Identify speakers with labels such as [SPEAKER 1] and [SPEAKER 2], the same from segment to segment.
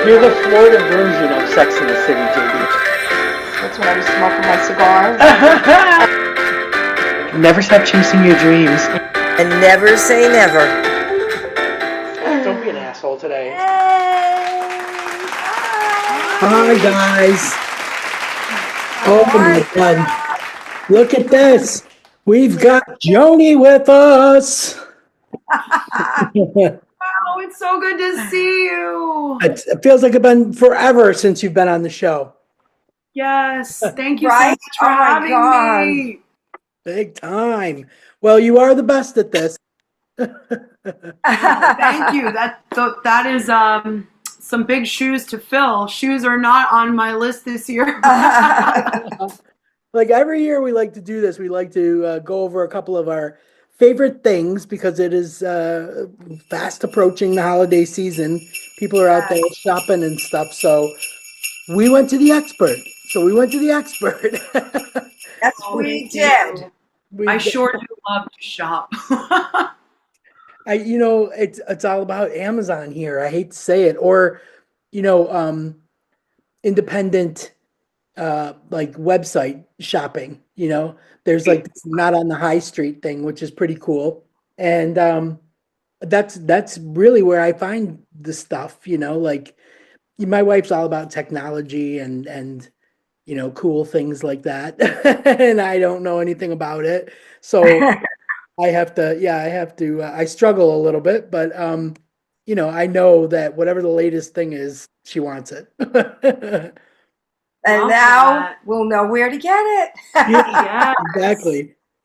[SPEAKER 1] You're the Florida version of Sex in the City, JD.
[SPEAKER 2] That's when I was smoking my cigars.
[SPEAKER 1] Never stop chasing your dreams.
[SPEAKER 3] And never say never.
[SPEAKER 1] Don't be an asshole today.
[SPEAKER 4] Hi, guys. Oh, my God. Look at this. We've got Joanie with us.
[SPEAKER 5] Oh, it's so good to see you.
[SPEAKER 4] It feels like it's been forever since you've been on the show.
[SPEAKER 5] Yes, thank you
[SPEAKER 2] Right?
[SPEAKER 5] so much for having me.
[SPEAKER 4] Big time. Well, you are the best at this.
[SPEAKER 5] Thank you. That is some big shoes to fill. Shoes are not on my list this year.
[SPEAKER 4] Like every year we like to do this. We like to go over a couple of our favorite things because it is fast approaching the holiday season. People are out there shopping and stuff. So we went to the expert.
[SPEAKER 2] That's what we did.
[SPEAKER 5] I sure do love to shop.
[SPEAKER 4] It's all about Amazon here. I hate to say it, or independent like website shopping. There's like this not on the high street thing, which is pretty cool, and that's really where I find the stuff. Like my wife's all about technology and cool things like that, and I don't know anything about it, so. I have to, I struggle a little bit, but, I know that whatever the latest thing is, she wants it.
[SPEAKER 2] And now we'll know where to get it.
[SPEAKER 4] Yeah,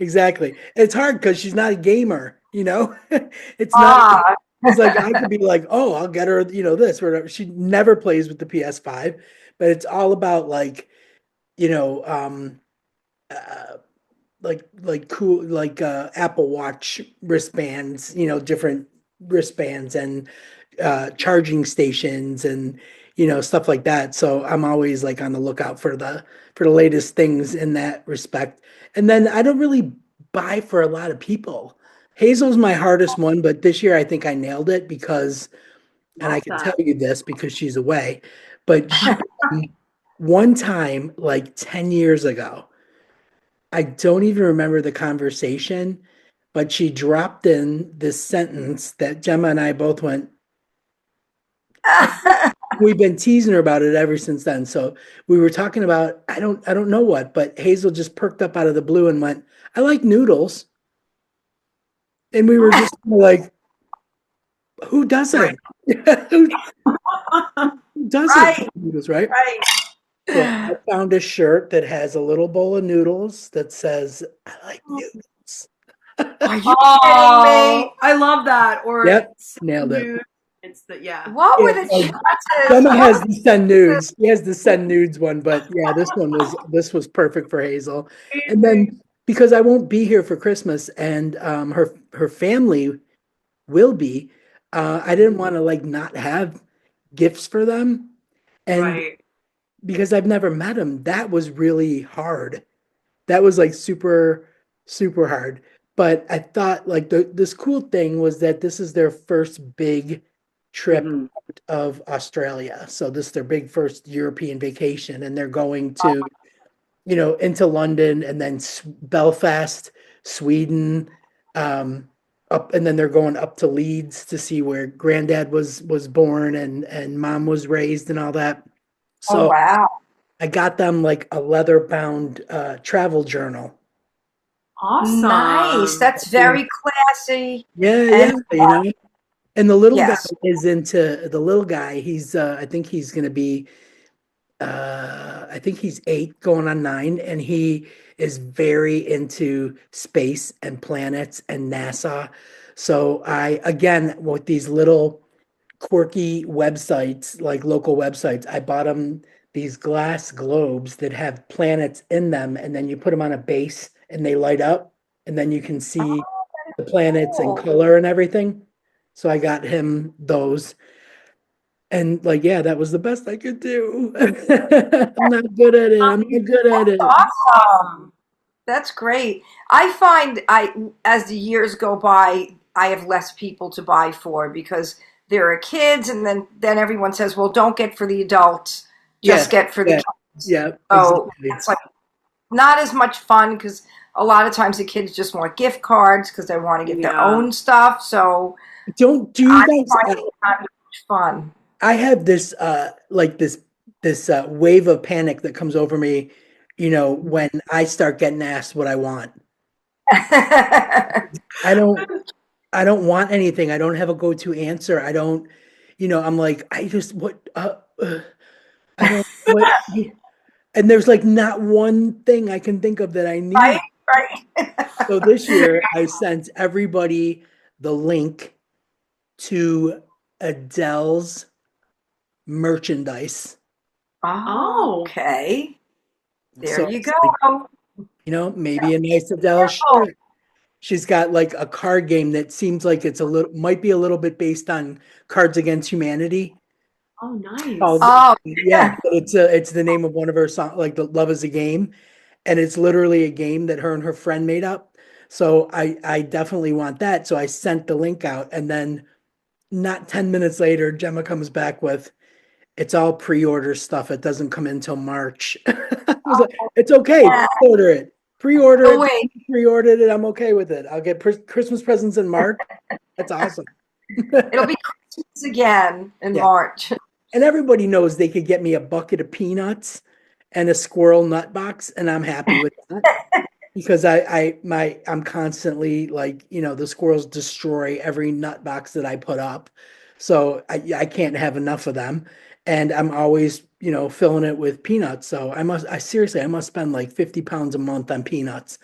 [SPEAKER 4] exactly. It's hard because she's not a gamer, it's like I could be like, oh, I'll get her, this or whatever. She never plays with the PS5, but it's all about like, like cool, like Apple Watch wristbands, different wristbands and charging stations and stuff like that. So I'm always like on the lookout for the latest things in that respect. And then I don't really buy for a lot of people. Hazel's my hardest one, but this year I think I nailed it because, and I can tell you this because she's away, but one time like 10 years ago, I don't even remember the conversation, but she dropped in this sentence that Gemma and I both went, we've been teasing her about it ever since then. So we were talking about, I don't know what, but Hazel just perked up out of the blue and went, I like noodles. And we were just like, who doesn't? Who doesn't like noodles, right?
[SPEAKER 2] Right.
[SPEAKER 4] So I found a shirt that has a little bowl of noodles that says, I like noodles.
[SPEAKER 2] Are you kidding me?
[SPEAKER 5] I love that. Or
[SPEAKER 4] yep, nailed it.
[SPEAKER 5] It's
[SPEAKER 2] What were the chances?
[SPEAKER 4] Gemma has the send nudes. She has the send nudes one, but yeah, this was perfect for Hazel. And then because I won't be here for Christmas and her family will be, I didn't want to like not have gifts for them. And because I've never met him, that was really hard. That was like super, super hard. But I thought like this cool thing was that this is their first big trip out of Australia. So this is their big first European vacation. And they're going to, into London and then Belfast, Sweden, up, and then they're going up to Leeds to see where granddad was born and mom was raised and all that. So
[SPEAKER 2] wow.
[SPEAKER 4] I got them like a leather bound travel journle.
[SPEAKER 5] Awesome.
[SPEAKER 2] Nice. That's very classy.
[SPEAKER 4] Yeah. And the little guy is into the little guy. He's I think he's gonna be I think he's 8 going on 9, and he is very into space and planets and NASA. So I again with these little quirky websites, like local websites, I bought him these glass globes that have planets in them, and then you put them on a base and they light up, and then you can see the planets and color and everything. So I got him those. And like, yeah, that was the best I could do. I'm not good at it.
[SPEAKER 2] Awesome. That's great. I find as the years go by, I have less people to buy for because there are kids, and then everyone says, well, don't get for the adults, just get for the kids.
[SPEAKER 4] Yeah,
[SPEAKER 2] So
[SPEAKER 4] exactly.
[SPEAKER 2] it's like not as much fun because a lot of times the kids just want gift cards because they want to get their own stuff. So
[SPEAKER 4] Don't do you guys?
[SPEAKER 2] find it not much fun.
[SPEAKER 4] I have this like this wave of panic that comes over me, when I start getting asked what I want. I don't want anything. I don't have a go-to answer. I don't, I'm like, I just I don't what and there's like not one thing I can think of that I need.
[SPEAKER 2] Right.
[SPEAKER 4] So this year I sent everybody the link to Adele's merchandise.
[SPEAKER 2] Oh, okay. There
[SPEAKER 4] So
[SPEAKER 2] you
[SPEAKER 4] it's
[SPEAKER 2] go.
[SPEAKER 4] like, maybe a nice Adele shirt. She's got like a card game that seems like might be a little bit based on Cards Against Humanity.
[SPEAKER 5] Oh, nice.
[SPEAKER 4] Yeah, but it's the name of one of her songs, like the Love is a Game, and it's literally a game that her and her friend made up. So I definitely want that. So I sent the link out, and then not 10 minutes later, Gemma comes back with, it's all pre-order stuff. It doesn't come in until March. I was like, it's okay. Pre-order it. Pre-order it.
[SPEAKER 2] Wait.
[SPEAKER 4] Pre-ordered it. I'm okay with it. I'll get Christmas presents in March. That's awesome.
[SPEAKER 2] It'll be Christmas again in March.
[SPEAKER 4] And everybody knows they could get me a bucket of peanuts and a squirrel nut box, and I'm happy with that. Because I'm constantly like, the squirrels destroy every nut box that I put up. So I can't have enough of them. And I'm always, filling it with peanuts. So I must spend like 50 pounds a month on peanuts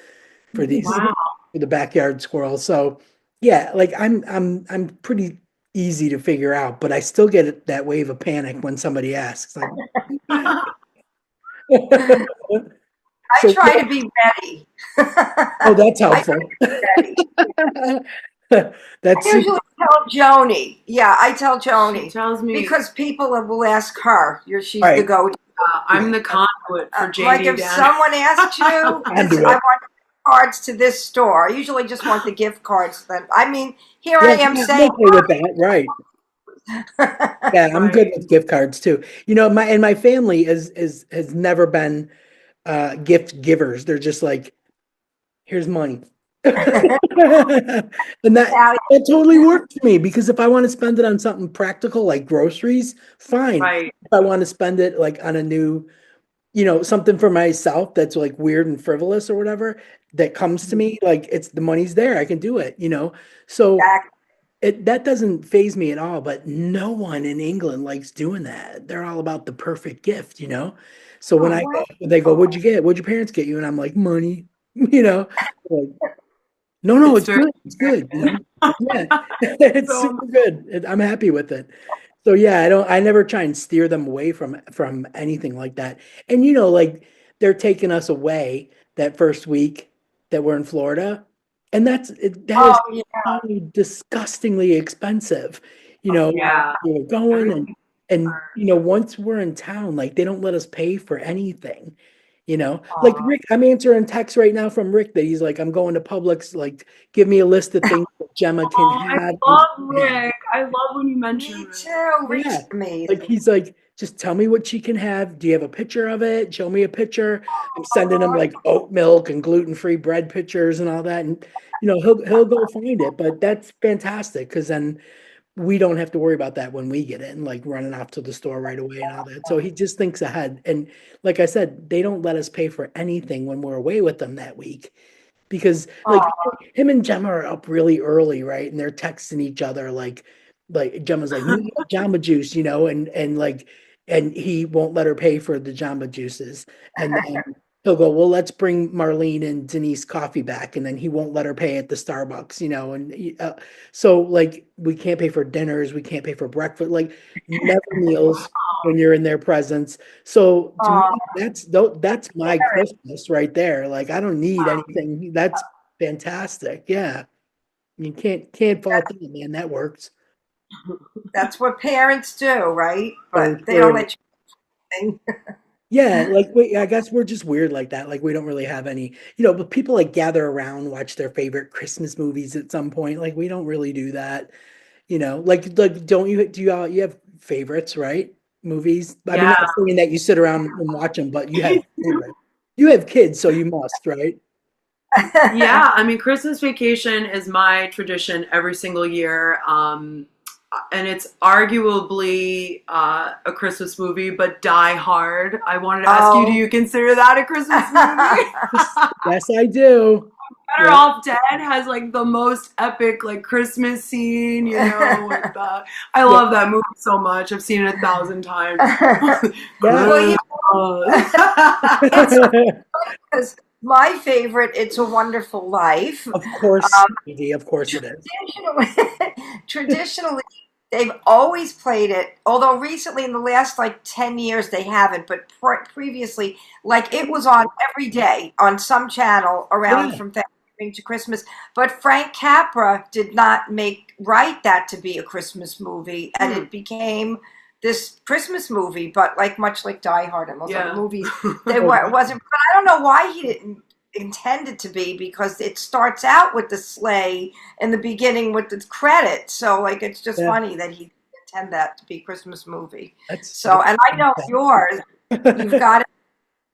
[SPEAKER 4] for these for the backyard squirrels. So yeah, like I'm pretty easy to figure out, but I still get that wave of panic when somebody asks. Like,
[SPEAKER 2] I try to be ready.
[SPEAKER 4] Oh, that's helpful.
[SPEAKER 2] I usually tell Joanie. Yeah, I tell Joanie.
[SPEAKER 5] She tells me
[SPEAKER 2] because people will ask her. She's
[SPEAKER 4] Right.
[SPEAKER 2] the go-to.
[SPEAKER 5] I'm the conduit for JD.
[SPEAKER 2] Like if someone asks you, I want cards to this store. I usually just want the gift cards. Then I mean, here I am saying,
[SPEAKER 4] okay with that, right? Yeah, I'm good with gift cards too. My family has never been gift givers. They're just like, here's money. And that totally worked for me, because if I want to spend it on something practical like groceries, fine.
[SPEAKER 5] Right.
[SPEAKER 4] If I want to spend it like on a new, something for myself that's like weird and frivolous or whatever that comes to me, like it's the money's there, I can do it, So that doesn't faze me at all. But no one in England likes doing that. They're all about the perfect gift, So when they go, what'd you get? What'd your parents get you? And I'm like, money, like, no, it's good. It's good. Yeah, it's super good. I'm happy with it. So yeah, I never try and steer them away from anything like that. And like they're taking us away that first week that we're in Florida, and that is so disgustingly expensive. We're going and once we're in town, like they don't let us pay for anything. Like Rick, I'm answering texts right now from Rick that he's like, I'm going to Publix, like, give me a list of things that Gemma can have.
[SPEAKER 5] I love Rick. I love when you mention
[SPEAKER 2] Me
[SPEAKER 5] Rick.
[SPEAKER 2] too. Rick's amazing.
[SPEAKER 4] Like he's like, just tell me what she can have. Do you have a picture of it? Show me a picture. I'm sending him like oat milk and gluten-free bread pictures and all that. And he'll go find it. But that's fantastic, because then we don't have to worry about that when we get it and like running off to the store right away and all that. So he just thinks ahead. And like I said, they don't let us pay for anything when we're away with them that week, because like him and Gemma are up really early, right? And they're texting each other like Gemma's like, "You need Jamba Juice," and he won't let her pay for the Jamba Juices. And then he'll go, well, let's bring Marlene and Denise coffee back. And then he won't let her pay at the Starbucks, and so like we can't pay for dinners. We can't pay for breakfast, like never meals when you're in their presence. So to me, that's my Christmas right there. Like I don't need anything. That's fantastic. Yeah. You can't fault them, man. That works.
[SPEAKER 2] That's what parents do, right? But they don't let you.
[SPEAKER 4] Yeah, like I guess we're just weird like that. Like we don't really have any, but people like gather around, watch their favorite Christmas movies at some point. Like we don't really do that. Like don't you have favorites, right? Movies. I mean,
[SPEAKER 5] Yeah.
[SPEAKER 4] not saying that you sit around and watch them, but you have favorites. You have kids, so you must, right?
[SPEAKER 5] Yeah, I mean, Christmas Vacation is my tradition every single year. And it's arguably a Christmas movie, but Die Hard. I wanted to ask you, do you consider that a Christmas movie?
[SPEAKER 4] Yes, I do.
[SPEAKER 5] Better Off Dead has like the most epic like Christmas scene, with I love that movie so much. I've seen it 1,000 times.
[SPEAKER 2] Well, because my favorite, It's a Wonderful Life.
[SPEAKER 4] Of course, of course it is.
[SPEAKER 2] Traditionally, they've always played it, although recently in the last like 10 years they haven't, but previously, like it was on every day on some channel around from Thanksgiving to Christmas. But Frank Capra did not write that to be a Christmas movie, and it became this Christmas movie, but like much like Die Hard and those other movies, it wasn't. But I don't know why he didn't intend it to be, because it starts out with the sleigh in the beginning with the credits. So like it's just funny that he intend that to be a Christmas movie. And I know yours. You've got it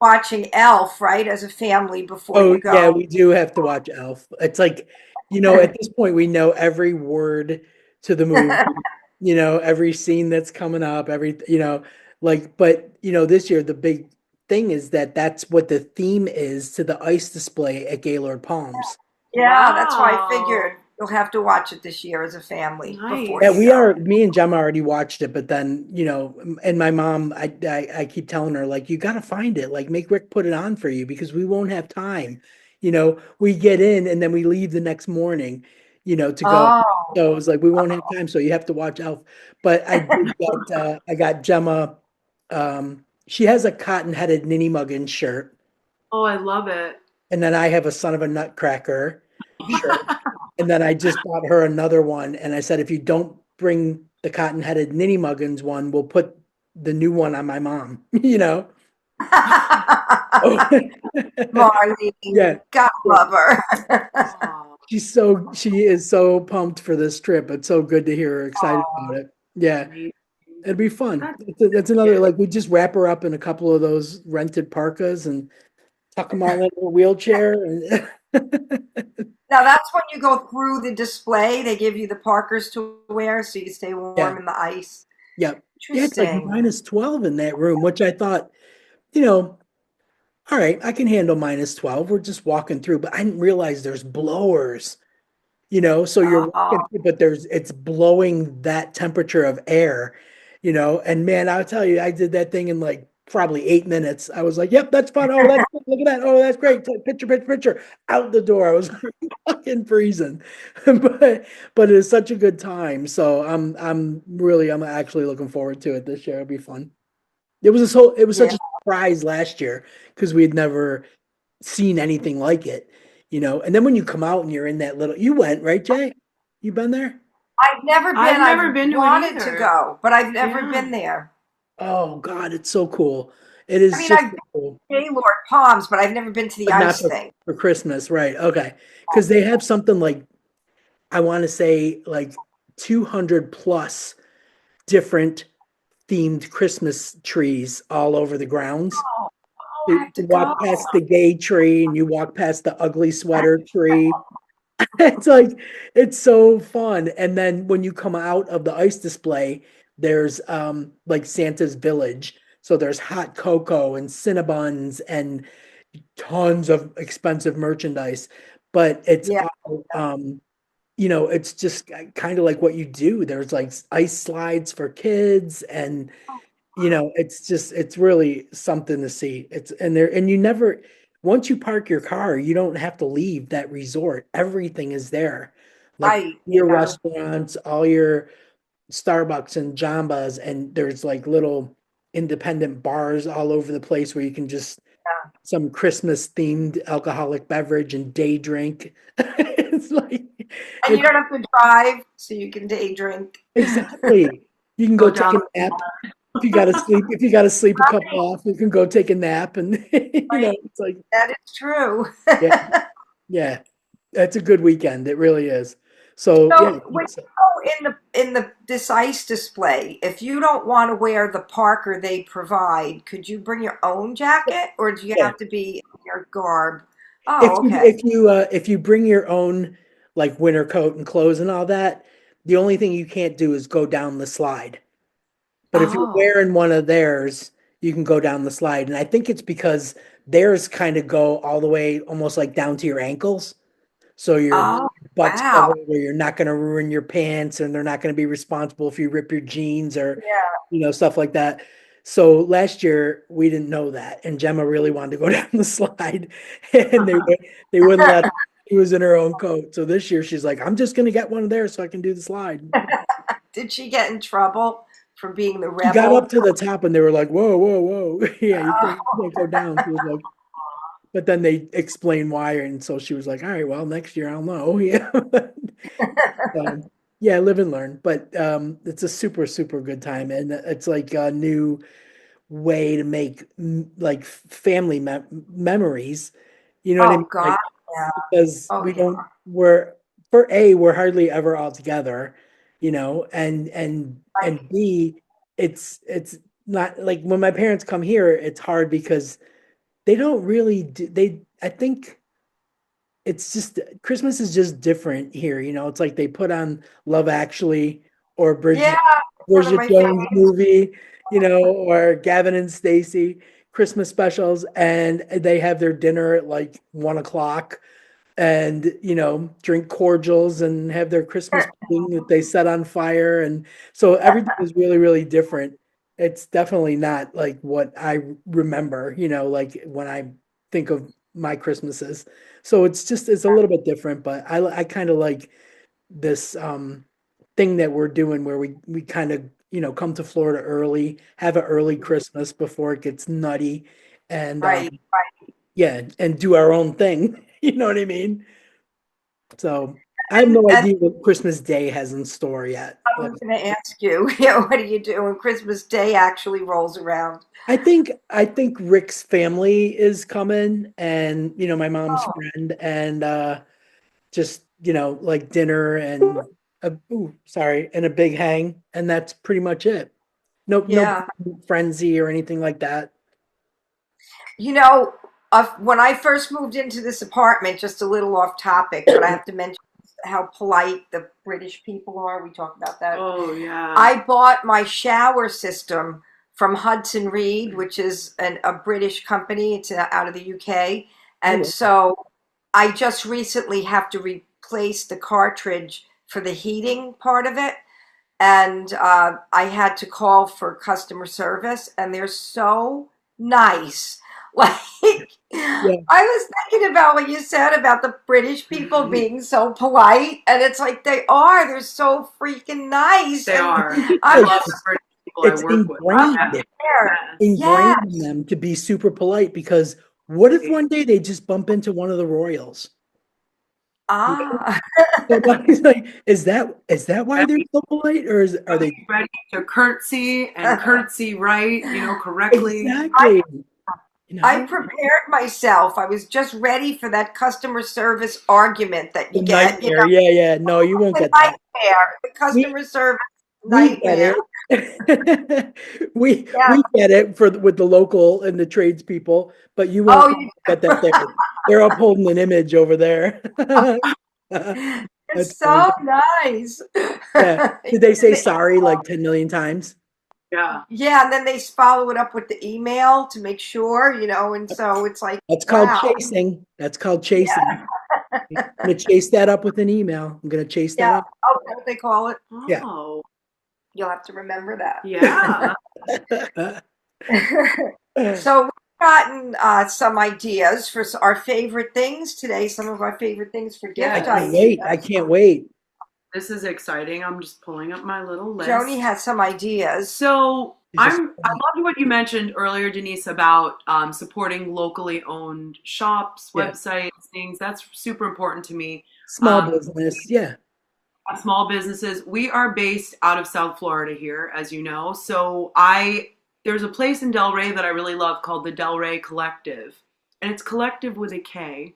[SPEAKER 2] watching Elf, right, as a family before you go.
[SPEAKER 4] Yeah, we do have to watch Elf. It's like, at this point we know every word to the movie. Every scene that's coming up, but this year the big thing is that's what the theme is to the ice display at Gaylord Palms.
[SPEAKER 2] Yeah, that's why I figured you'll have to watch it this year as a family.
[SPEAKER 5] Nice.
[SPEAKER 2] Before
[SPEAKER 4] me and Gemma already watched it, but then, and my mom, I keep telling her, like, you got to find it, like make Rick put it on for you because we won't have time. We get in and then we leave the next morning, to go. So it was like, we won't have time. So you have to watch Elf. But I got Gemma, she has a cotton-headed Ninny Muggins shirt.
[SPEAKER 5] Oh, I love it.
[SPEAKER 4] And then I have a Son of a Nutcracker shirt. And then I just bought her another one. And I said, if you don't bring the cotton-headed Ninny Muggins one, we'll put the new one on my mom,
[SPEAKER 2] Marley, God love her.
[SPEAKER 4] She is so pumped for this trip. It's so good to hear her excited about it. Yeah. It'd be fun. That's another, like, we just wrap her up in a couple of those rented parkas and tuck them all in a wheelchair. And
[SPEAKER 2] now that's when you go through the display. They give you the parkers to wear so you stay warm in the ice.
[SPEAKER 4] Yep. Yeah, it's like -12 in that room, which I thought, all right, I can handle -12. We're just walking through, but I didn't realize there's blowers. So you're walking through, but it's blowing that temperature of air, and man, I'll tell you, I did that thing in like probably 8 minutes. I was like, yep, that's fun. Oh, that's good. Look at that. Oh, that's great. Picture, out the door. I was fucking freezing, but it is such a good time. So I'm actually looking forward to it this year. It'll be fun. It was such a surprise last year because we had never seen anything like it. And then when you come out and you're in that you went, right, Jay? You been there?
[SPEAKER 2] I've never been.
[SPEAKER 5] I've never been to it
[SPEAKER 2] wanted
[SPEAKER 5] either.
[SPEAKER 2] to go, but I've never been there.
[SPEAKER 4] Oh God, it's so cool. It is.
[SPEAKER 2] I've been to Gaylord Palms, but I've never been to the ice thing.
[SPEAKER 4] For Christmas, right? Okay. Because they have something like, I want to say like 200 plus different themed Christmas trees all over the grounds. You walk past the gay tree and you walk past the ugly sweater tree. It's so fun. And then when you come out of the ice display, there's like Santa's village. So there's hot cocoa and Cinnabons and tons of expensive merchandise. But it's it's just kind of like what you do. There's like ice slides for kids and it's really something to see. Once you park your car, you don't have to leave that resort. Everything is there. Like your restaurants, all your Starbucks and Jambas, and there's like little independent bars all over the place where you can just some Christmas themed alcoholic beverage and day drink. It's like,
[SPEAKER 2] and you don't have to drive, so you can day drink.
[SPEAKER 4] Exactly. You can go take a nap. If you gotta sleep a couple off, you can go take a nap, and it's like
[SPEAKER 2] that is true.
[SPEAKER 4] yeah, that's a good weekend. It really is. So yeah,
[SPEAKER 2] So when you go in this ice display, if you don't want to wear the parka they provide, could you bring your own jacket, or do you
[SPEAKER 4] yeah.
[SPEAKER 2] have to be in your garb?
[SPEAKER 4] If
[SPEAKER 2] Oh,
[SPEAKER 4] you
[SPEAKER 2] okay.
[SPEAKER 4] if you bring your own like winter coat and clothes and all that, the only thing you can't do is go down the slide. But if you're
[SPEAKER 2] Oh,
[SPEAKER 4] wearing one of theirs, you can go down the slide. And I think it's because theirs kind of go all the way almost like down to your ankles. So your
[SPEAKER 2] oh,
[SPEAKER 4] butt's
[SPEAKER 2] wow.
[SPEAKER 4] covered, or you're not going to ruin your pants, and they're not going to be responsible if you rip your jeans or,
[SPEAKER 2] Yeah.
[SPEAKER 4] stuff like that. So last year we didn't know that, and Gemma really wanted to go down the slide, and they wouldn't let her. She was in her own coat. So this year she's like, I'm just going to get one of theirs so I can do the slide.
[SPEAKER 2] Did she get in trouble for being the
[SPEAKER 4] She got up
[SPEAKER 2] rebel?
[SPEAKER 4] to the top, and they were like, "Whoa, whoa, whoa! Yeah, you can't go down." She was like, but then they explained why, and so she was like, "All right, well, next year I'll know." Yeah. Yeah, live and learn. But it's a super, super good time, and it's like a new way to make like family memories. You know what I
[SPEAKER 2] Oh
[SPEAKER 4] mean?
[SPEAKER 2] God,
[SPEAKER 4] Like
[SPEAKER 2] yeah.
[SPEAKER 4] because
[SPEAKER 2] Oh
[SPEAKER 4] we
[SPEAKER 2] yeah.
[SPEAKER 4] don't we're hardly ever all together, and B, it's not like when my parents come here, it's hard because they don't really do, they I think it's just Christmas is just different here. It's like they put on Love Actually or
[SPEAKER 2] Yeah, one of
[SPEAKER 4] Bridget
[SPEAKER 2] my
[SPEAKER 4] Jones
[SPEAKER 2] favorites.
[SPEAKER 4] movie, or Gavin and Stacey Christmas specials, and they have their dinner at like 1 o'clock, and drink cordials and have their Christmas pudding that they set on fire, and so everything is really, really different. It's definitely not like what I remember, like when I think of my Christmases. So it's a little bit different, but I kind of like this thing that we're doing where we kind of come to Florida early, have an early Christmas before it gets nutty, and
[SPEAKER 2] Right.
[SPEAKER 4] yeah, and do our own thing. You know what I mean? So I have no
[SPEAKER 2] And
[SPEAKER 4] idea what Christmas Day has in store yet.
[SPEAKER 2] I was going to ask you, what do you do when Christmas Day actually rolls around?
[SPEAKER 4] I think Rick's family is coming, and my mom's
[SPEAKER 2] Oh,
[SPEAKER 4] friend, and just like dinner and and a big hang, and that's pretty much it. No
[SPEAKER 2] yeah.
[SPEAKER 4] frenzy or anything like that.
[SPEAKER 2] You know, when I first moved into this apartment, just a little off topic, but I have to mention how polite the British people are. We talk about that.
[SPEAKER 5] Oh yeah.
[SPEAKER 2] I bought my shower system from Hudson Reed, which is a British company. It's out of the UK.
[SPEAKER 4] Oh,
[SPEAKER 2] And
[SPEAKER 4] well,
[SPEAKER 2] so I just recently have to replace the cartridge for the heating part of it. And I had to call for customer service, and they're so nice. Like, I
[SPEAKER 4] yeah,
[SPEAKER 2] was thinking about what you said about the British people being so polite, and it's like they are. They're so freaking nice,
[SPEAKER 5] They
[SPEAKER 2] and
[SPEAKER 5] are.
[SPEAKER 2] I'm
[SPEAKER 5] I
[SPEAKER 4] it's
[SPEAKER 5] love
[SPEAKER 2] just
[SPEAKER 5] the British people I
[SPEAKER 4] it's
[SPEAKER 5] work with.
[SPEAKER 2] up
[SPEAKER 4] ingrained
[SPEAKER 2] there.
[SPEAKER 4] ingrained in
[SPEAKER 2] Yes.
[SPEAKER 4] them to be super polite, because what if one day they just bump into one of the royals?
[SPEAKER 2] Ah.
[SPEAKER 4] Somebody's like, is that why they're so polite, or are
[SPEAKER 5] Be
[SPEAKER 4] they
[SPEAKER 5] ready to curtsy and curtsy right, correctly.
[SPEAKER 4] exactly?
[SPEAKER 2] I prepared myself. I was just ready for that customer service argument that
[SPEAKER 4] The
[SPEAKER 2] you get.
[SPEAKER 4] nightmare. Yeah, yeah. No, you won't
[SPEAKER 2] The
[SPEAKER 4] get that.
[SPEAKER 2] nightmare, the
[SPEAKER 4] We
[SPEAKER 2] customer service
[SPEAKER 4] we get
[SPEAKER 2] nightmare.
[SPEAKER 4] it.
[SPEAKER 2] Yeah.
[SPEAKER 4] We get it with the local and the tradespeople, but you
[SPEAKER 2] Oh,
[SPEAKER 4] won't get that there. They're upholding an image over there.
[SPEAKER 2] it's
[SPEAKER 4] That's funny.
[SPEAKER 2] so nice.
[SPEAKER 4] Yeah. Did they say sorry like 10 million times?
[SPEAKER 5] Yeah.
[SPEAKER 2] Yeah, and then they follow it up with the email to make sure, and so it's like,
[SPEAKER 4] That's called
[SPEAKER 2] wow.
[SPEAKER 4] chasing. That's called chasing.
[SPEAKER 2] Yeah,
[SPEAKER 4] I'm gonna chase that up with an email. I'm gonna chase that
[SPEAKER 2] yeah.
[SPEAKER 4] up.
[SPEAKER 2] Oh, that's what they call it.
[SPEAKER 4] Yeah.
[SPEAKER 5] Oh,
[SPEAKER 2] You'll have to remember that.
[SPEAKER 5] yeah.
[SPEAKER 2] So we've gotten some ideas for our favorite things today. Some of our favorite things for
[SPEAKER 5] Yeah,
[SPEAKER 4] I
[SPEAKER 2] gift
[SPEAKER 4] can't
[SPEAKER 2] ideas.
[SPEAKER 4] wait. I can't wait.
[SPEAKER 5] This is exciting. I'm just pulling up my little list.
[SPEAKER 2] Joni has some ideas.
[SPEAKER 5] So
[SPEAKER 4] It's just-
[SPEAKER 5] I loved what you mentioned earlier, Denise, about supporting locally owned shops,
[SPEAKER 4] Yeah.
[SPEAKER 5] websites, things. That's super important to me.
[SPEAKER 4] Small business. Yeah.
[SPEAKER 5] Small businesses. We are based out of South Florida here, as you know. So there's a place in Delray that I really love called the Delray Collective, and it's collective with a K.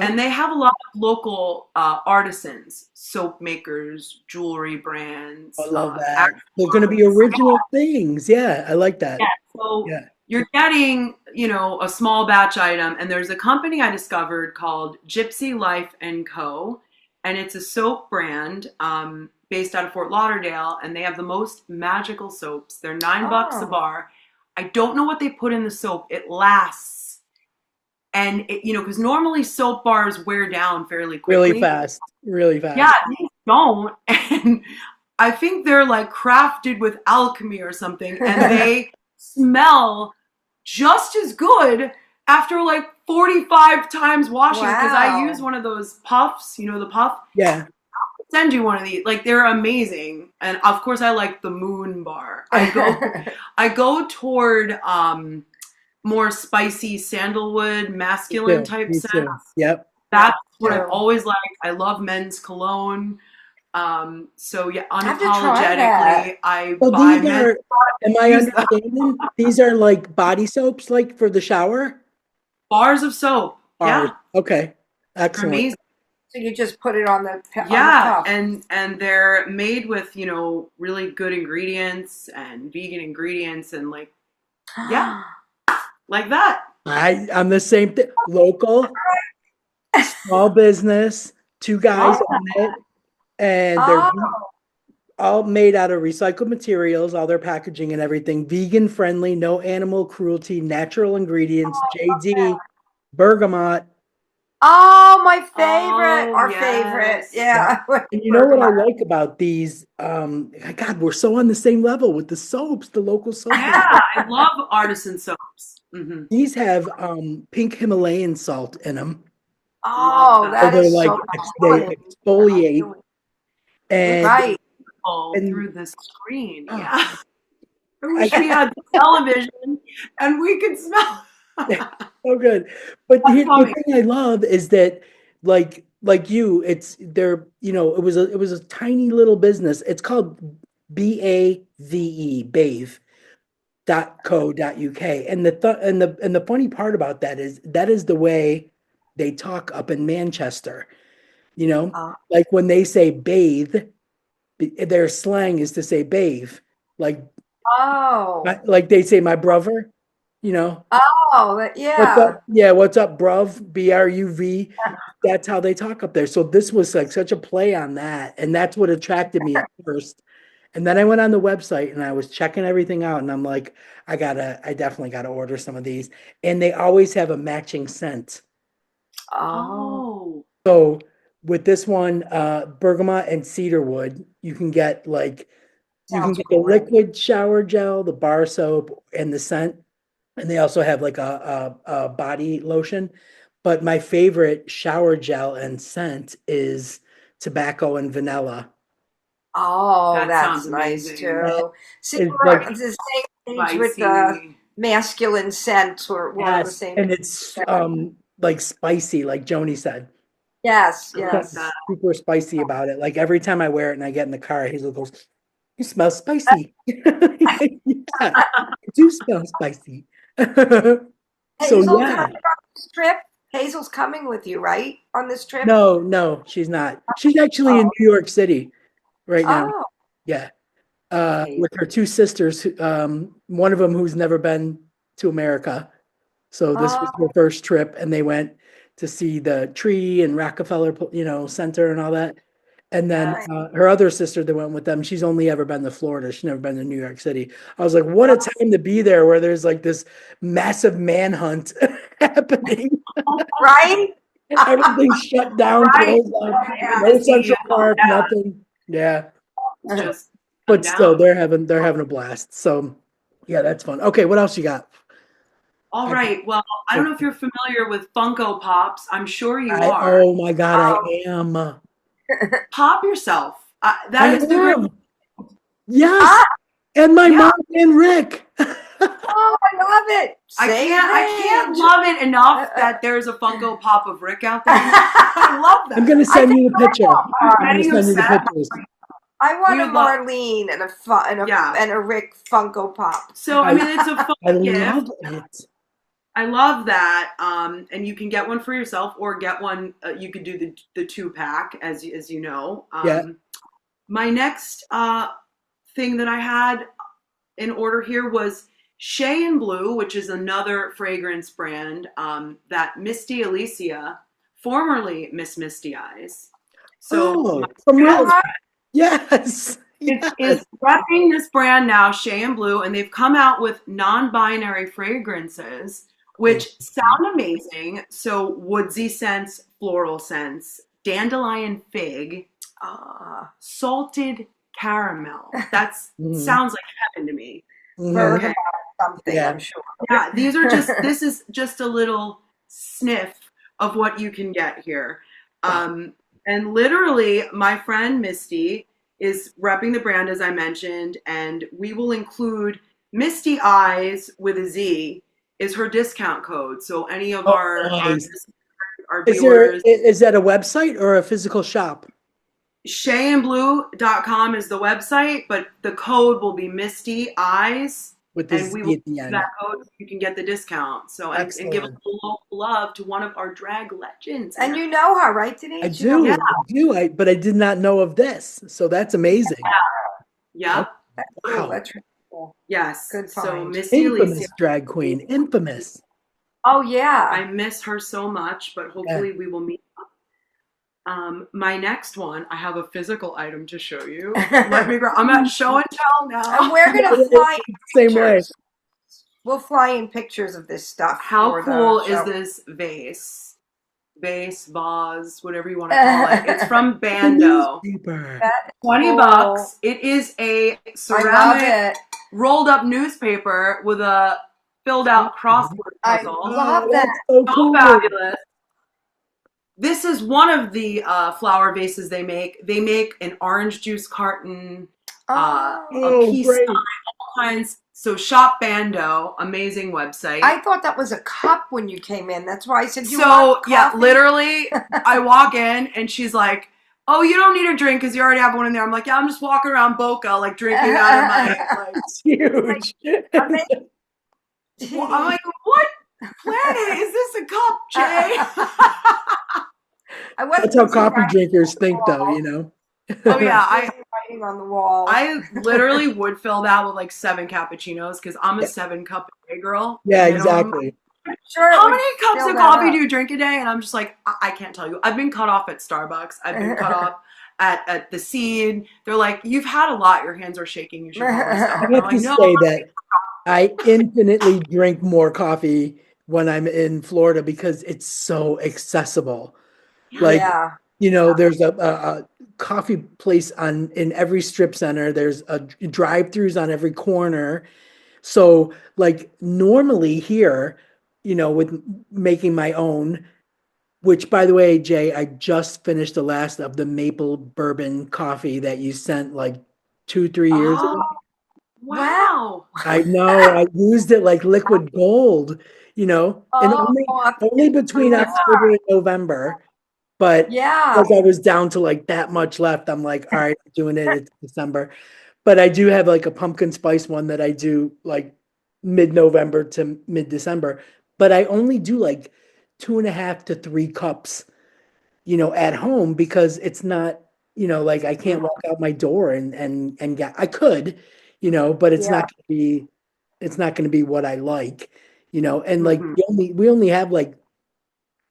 [SPEAKER 5] And they have a lot of local artisans, soap makers, jewelry brands.
[SPEAKER 4] I love that. They're going to be original things. Yeah, I like that.
[SPEAKER 5] Yeah, so
[SPEAKER 4] Yeah.
[SPEAKER 5] you're getting, a small batch item, and there's a company I discovered called Gypsy Life and Co. And it's a soap brand based out of Fort Lauderdale, and they have the most magical soaps. They're $9 a bar. I don't know what they put in the soap. It lasts. And, because normally soap bars wear down fairly quickly.
[SPEAKER 4] Really fast.
[SPEAKER 5] Yeah, these don't. And I think they're like crafted with alchemy or something. And they smell just as good after like 45 times washing. Because I use one of those puffs, the puff.
[SPEAKER 4] Yeah.
[SPEAKER 5] I'll send you one of these. Like, they're amazing. And of course I like the Moon Bar. I go toward more spicy sandalwood, masculine type scents.
[SPEAKER 4] Yep.
[SPEAKER 5] That's what I've always liked. I love men's cologne. So yeah, unapologetically, I buy men's.
[SPEAKER 4] Am I understanding? These are like body soaps, like for the shower?
[SPEAKER 5] Bars of soap.
[SPEAKER 4] Bars.
[SPEAKER 5] Yeah.
[SPEAKER 4] Okay. Excellent.
[SPEAKER 5] Amazing.
[SPEAKER 2] So you just put it on the
[SPEAKER 5] Yeah, and they're made with, really good ingredients and vegan ingredients and like, yeah, like that.
[SPEAKER 4] I'm the same thing. Local, small business, 2 guys on it, and they're all made out of recycled materials, all their packaging and everything, vegan friendly, no animal cruelty, natural ingredients, JD, bergamot.
[SPEAKER 2] Oh, my favorite. Our favorite. Yeah.
[SPEAKER 4] And you know what I like about these? God, we're so on the same level with the soaps, the local soaps.
[SPEAKER 5] Yeah, I love artisan soaps. Mm-hmm.
[SPEAKER 4] These have pink Himalayan salt in them.
[SPEAKER 2] Oh, that is
[SPEAKER 4] like they exfoliate and
[SPEAKER 5] through the screen. Yeah. I wish we had the television and we could smell.
[SPEAKER 4] So good. But the thing I love is that like you, it was a tiny little business. It's called BAVE, bathe.co.uk. And the funny part about that is the way they talk up in Manchester. Like when they say bathe, their slang is to say bathe. Like they say my brother,
[SPEAKER 2] Oh, yeah.
[SPEAKER 4] What's up? Yeah, what's up, bruv? BRUV. That's how they talk up there. So this was like such a play on that. And that's what attracted me at first. And then I went on the website and I was checking everything out. And I'm like, I definitely gotta order some of these. And they always have a matching scent.
[SPEAKER 2] Oh.
[SPEAKER 4] So with this one, bergamot and cedarwood, you can get the liquid shower gel, the bar soap, and the scent. And they also have like a body lotion. But my favorite shower gel and scent is tobacco and vanilla.
[SPEAKER 2] Oh,
[SPEAKER 5] That
[SPEAKER 2] that's
[SPEAKER 5] sounds
[SPEAKER 2] nice
[SPEAKER 5] amazing.
[SPEAKER 2] too. See,
[SPEAKER 4] It's
[SPEAKER 2] we're
[SPEAKER 4] like
[SPEAKER 2] the same age with the masculine scents. We're on the same.
[SPEAKER 4] and it's like spicy, like Joanie said.
[SPEAKER 2] Yes.
[SPEAKER 4] Super spicy about it. Like every time I wear it and I get in the car, Hazel goes, "You smell spicy." Yeah, I do smell spicy. So
[SPEAKER 2] Hazel,
[SPEAKER 4] yeah.
[SPEAKER 2] coming on this trip? Hazel's coming with you, right? On this trip?
[SPEAKER 4] No, she's not. She's actually in New York City right now.
[SPEAKER 2] Oh.
[SPEAKER 4] Yeah. With her 2 sisters, one of them who's never been to America. So this was her first trip, and they went to see the tree and Rockefeller, Center and all that. And then her other sister that went with them, she's only ever been to Florida. She's never been to New York City. I was like, what a time to be there where there's like this massive manhunt happening.
[SPEAKER 2] Right?
[SPEAKER 4] Everything's shut down, closed up. No Central Park, nothing. Yeah. But still, they're having a blast. So yeah, that's fun. Okay, what else you got?
[SPEAKER 5] All right. Well, I don't know if you're familiar with Funko Pops. I'm sure you are.
[SPEAKER 4] Oh my God, I am.
[SPEAKER 5] Pop yourself. That is the great.
[SPEAKER 4] Yes. And my mom and Rick.
[SPEAKER 2] Oh, I love it.
[SPEAKER 5] I can't love it enough that there's a Funko Pop of Rick out there. I love that.
[SPEAKER 4] I'm gonna send you the picture.
[SPEAKER 2] I want a Marlene and a Rick Funko Pop.
[SPEAKER 5] So I mean, it's a fun
[SPEAKER 4] I
[SPEAKER 5] gift.
[SPEAKER 4] love it.
[SPEAKER 5] I love that. And you can get one for yourself or get one. You could do the 2-pack, as you know.
[SPEAKER 4] Yeah.
[SPEAKER 5] My next thing that I had in order here was Shea and Blue, which is another fragrance brand that Misty Alicia, formerly Miss Misty Eyes. So
[SPEAKER 4] from yes.
[SPEAKER 5] is repping this brand now, Shea and Blue, and they've come out with non-binary fragrances, which sound amazing. So woodsy scents, floral scents, dandelion fig, salted caramel. That's sounds like heaven to me.
[SPEAKER 2] Okay. Something, I'm sure.
[SPEAKER 5] Yeah, this is just a little sniff of what you can get here. And literally, my friend Misty is repping the brand, as I mentioned, and we will include Misty Eyes with a Z is her discount code. So any of our viewers.
[SPEAKER 4] Is that a website or a physical shop?
[SPEAKER 5] SheaandBlue.com is the website, but the code will be Misty Eyes.
[SPEAKER 4] With the Z at the end.
[SPEAKER 5] That code, you can get the discount. So and give a little love to one of our drag legends.
[SPEAKER 2] And you know her, right, Denise?
[SPEAKER 4] I do. But I did not know of this. So that's amazing.
[SPEAKER 5] Yeah.
[SPEAKER 2] Wow. That's really cool.
[SPEAKER 5] Yes.
[SPEAKER 2] Good
[SPEAKER 5] so
[SPEAKER 2] find.
[SPEAKER 5] Misty
[SPEAKER 4] Infamous
[SPEAKER 5] Alicia,
[SPEAKER 4] drag queen. Infamous.
[SPEAKER 2] Oh yeah.
[SPEAKER 5] I miss her so much, but hopefully we will meet up. My next one, I have a physical item to show you. I'm at show and tell now.
[SPEAKER 2] And we're gonna fly in
[SPEAKER 4] Same way.
[SPEAKER 2] We'll fly in pictures of this stuff.
[SPEAKER 5] How cool is this vase? Vase, vase, whatever you want to call it. It's from Bando. $20. It is a ceramic rolled up newspaper with a filled out crossword puzzle.
[SPEAKER 2] I love that.
[SPEAKER 4] So cool.
[SPEAKER 5] Fabulous. This is one of the flower vases they make. They make an orange juice carton, a peace sign, all kinds. So Shop Bando, amazing website.
[SPEAKER 2] I thought that was a cup when you came in. That's why I said you
[SPEAKER 5] want
[SPEAKER 2] coffee?
[SPEAKER 5] Yeah, literally, I walk in and she's like, "Oh, you don't need a drink because you already have one in there." I'm like, "Yeah, I'm just walking around Boca, like drinking out of my." Like,
[SPEAKER 4] it's huge.
[SPEAKER 5] Well, I'm like, "What planet is this a cup, Jay?"
[SPEAKER 4] That's how coffee drinkers think, though, you know.
[SPEAKER 5] Oh yeah,
[SPEAKER 2] writing on the wall.
[SPEAKER 5] I literally would fill that with like 7 cappuccinos because I'm a 7-cup a day girl.
[SPEAKER 4] Yeah, exactly.
[SPEAKER 2] Sure.
[SPEAKER 5] How many cups of coffee do you drink a day? And I'm just like, I can't tell you. I've been cut off at Starbucks. I've been cut off at the Seed. They're like, you've had a lot. Your hands are shaking. You should probably stop.
[SPEAKER 4] I have to say that I infinitely drink more coffee when I'm in Florida because it's so accessible. Like, you know, there's a coffee place in every strip center. There's a drive-throughs on every corner. So like normally here, you know, with making my own, which by the way, Jay, I just finished the last of the maple bourbon coffee that you sent like 2-3 years ago.
[SPEAKER 5] Wow.
[SPEAKER 4] I know. I used it like liquid gold, you know, and only between October and November. But because I was down to like that much left, I'm like, all right, I'm doing it. It's December. But I do have like a pumpkin spice one that I do like mid-November to mid-December. But I only do like 2.5 to 3 cups, you know, at home because it's not, you know, like I can't walk out my door and get, I could, you know, but it's not going to be what I like, you know, and like we only have like,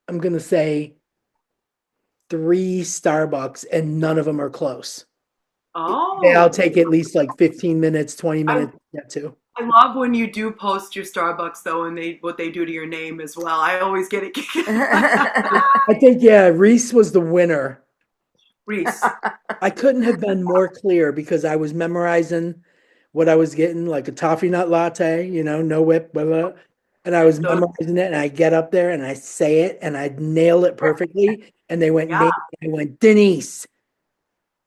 [SPEAKER 4] I'm going to say 3 Starbucks and none of them are close.
[SPEAKER 5] Oh.
[SPEAKER 4] They all take at least like 15 minutes, 20 minutes to get to.
[SPEAKER 5] I love when you do post your Starbucks though, and what they do to your name as well. I always get it.
[SPEAKER 4] I think, Reese was the winner.
[SPEAKER 5] Reese.
[SPEAKER 4] I couldn't have been more clear because I was memorizing what I was getting, like a toffee nut latte, you know, no whip, blah, blah. And I was memorizing it, and I get up there and I say it and I nail it perfectly. And they went, I went, Denise.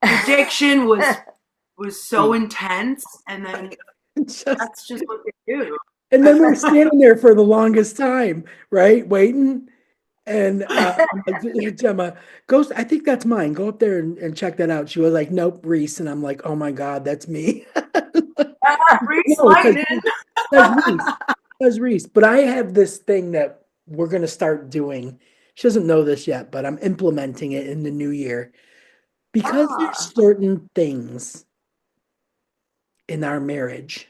[SPEAKER 5] The diction was so intense, and then that's just what they do.
[SPEAKER 4] And then we're standing there for the longest time, right, waiting. And Gemma goes, I think that's mine. Go up there and check that out. She was like, nope, Reese. And I'm like, oh my God, that's me.
[SPEAKER 5] Reese Lightning.
[SPEAKER 4] That's Reese. does Reese. But I have this thing that we're gonna start doing. She doesn't know this yet, but I'm implementing it in the new year because there's
[SPEAKER 2] Ah.
[SPEAKER 4] certain things in our marriage,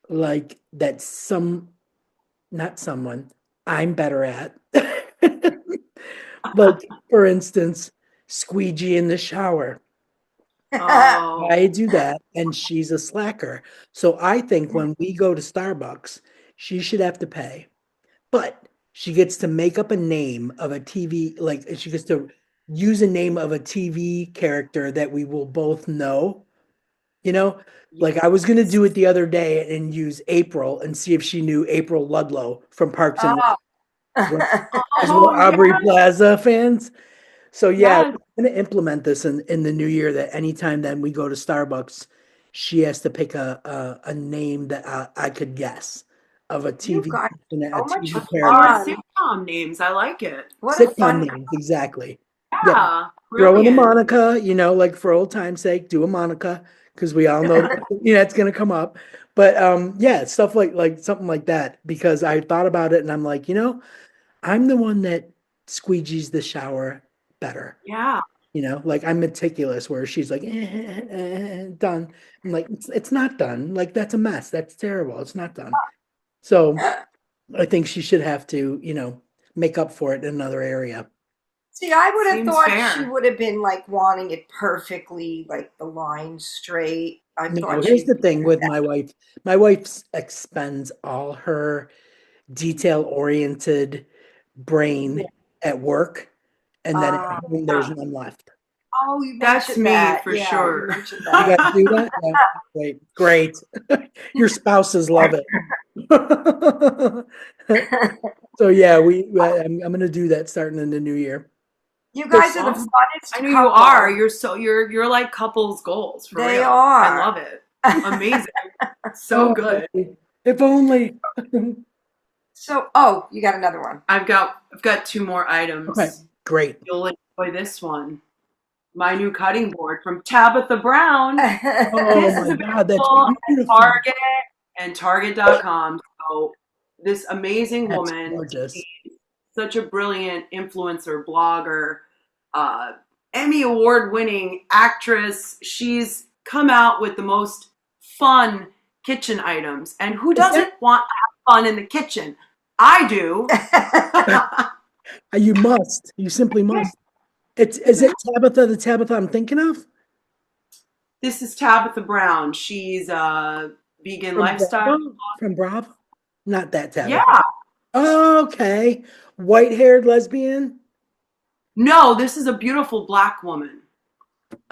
[SPEAKER 4] like that not someone I'm better at. Like, for instance, squeegee in the shower.
[SPEAKER 5] Oh,
[SPEAKER 4] I do that, and she's a slacker. So I think when we go to Starbucks, she should have to pay, but she gets to make up a name of a TV, like she gets to use a name of a TV character that we will both know. You know, like I was gonna do it the other day and use April and see if she knew April Ludlow from Parks and Rec.
[SPEAKER 2] Oh.
[SPEAKER 4] As
[SPEAKER 5] oh
[SPEAKER 4] we're Aubrey
[SPEAKER 5] yeah,
[SPEAKER 4] Plaza fans. So yeah,
[SPEAKER 5] yes.
[SPEAKER 4] we're gonna implement this in the new year that anytime then we go to Starbucks, she has to pick a name that I could guess of a
[SPEAKER 2] You
[SPEAKER 4] TV
[SPEAKER 2] got
[SPEAKER 4] a
[SPEAKER 2] so much
[SPEAKER 4] TV
[SPEAKER 5] Our
[SPEAKER 4] character.
[SPEAKER 2] fun.
[SPEAKER 5] sitcom names, I like it.
[SPEAKER 2] What a
[SPEAKER 4] Sitcom
[SPEAKER 2] fun.
[SPEAKER 4] names, exactly. Yeah.
[SPEAKER 5] Yeah,
[SPEAKER 4] Throw in a
[SPEAKER 5] brilliant.
[SPEAKER 4] Monica, like for old time's sake, do a Monica, because we all know that, it's gonna come up. But yeah, stuff like something like that. Because I thought about it and I'm like, I'm the one that squeegees the shower better.
[SPEAKER 5] Yeah,
[SPEAKER 4] Like I'm meticulous where she's like, done. I'm like, it's not done. Like that's a mess. That's terrible. It's not done. So I think she should have to, make up for it in another area.
[SPEAKER 2] See, I would have
[SPEAKER 5] seems
[SPEAKER 2] thought she
[SPEAKER 5] fair.
[SPEAKER 2] would have been like wanting it perfectly, like the lines straight. I
[SPEAKER 4] No,
[SPEAKER 2] thought
[SPEAKER 4] here's
[SPEAKER 2] she'd
[SPEAKER 4] the
[SPEAKER 2] be
[SPEAKER 4] thing
[SPEAKER 2] like
[SPEAKER 4] with
[SPEAKER 2] that.
[SPEAKER 4] my wife. My wife expends all her detail-oriented brain at work, and then at
[SPEAKER 2] Ah,
[SPEAKER 4] home there's none left.
[SPEAKER 2] oh, you
[SPEAKER 5] That's
[SPEAKER 2] mentioned
[SPEAKER 5] me
[SPEAKER 2] that.
[SPEAKER 5] for
[SPEAKER 2] Yeah, you
[SPEAKER 5] sure.
[SPEAKER 2] mentioned
[SPEAKER 4] You
[SPEAKER 2] that.
[SPEAKER 4] guys do that? Yeah. Great. Great. Your spouses love it. So yeah, I'm gonna do that starting in the new year.
[SPEAKER 2] You
[SPEAKER 4] So,
[SPEAKER 2] guys are the
[SPEAKER 5] Awesome. I
[SPEAKER 2] funnest
[SPEAKER 5] know you are.
[SPEAKER 2] couple.
[SPEAKER 5] You're like couples goals for
[SPEAKER 2] They
[SPEAKER 5] real. I
[SPEAKER 2] are.
[SPEAKER 5] love it. Amazing. So
[SPEAKER 4] oh,
[SPEAKER 5] good.
[SPEAKER 4] if only.
[SPEAKER 2] So, oh, you got another one.
[SPEAKER 5] I've got two more
[SPEAKER 4] Okay,
[SPEAKER 5] items.
[SPEAKER 4] great.
[SPEAKER 5] You'll enjoy this one. My new cutting board from Tabitha Brown.
[SPEAKER 4] Oh
[SPEAKER 5] This is
[SPEAKER 4] my God, that's
[SPEAKER 5] available at
[SPEAKER 4] beautiful.
[SPEAKER 5] Target and Target.com. So this amazing
[SPEAKER 4] That's
[SPEAKER 5] woman,
[SPEAKER 4] gorgeous.
[SPEAKER 5] such a brilliant influencer, blogger, uh, Emmy award winning actress. She's come out with the most fun kitchen items. And who
[SPEAKER 4] Is
[SPEAKER 5] doesn't want to have fun in the kitchen? I do.
[SPEAKER 4] You must. You simply must. Is it Tabitha, the Tabitha I'm thinking of?
[SPEAKER 5] This is Tabitha Brown. She's a vegan
[SPEAKER 4] From
[SPEAKER 5] lifestyle.
[SPEAKER 4] Bravo? From Bravo? Not that Tabitha.
[SPEAKER 5] Yeah.
[SPEAKER 4] Okay. White-haired lesbian?
[SPEAKER 5] No, this is a beautiful black woman.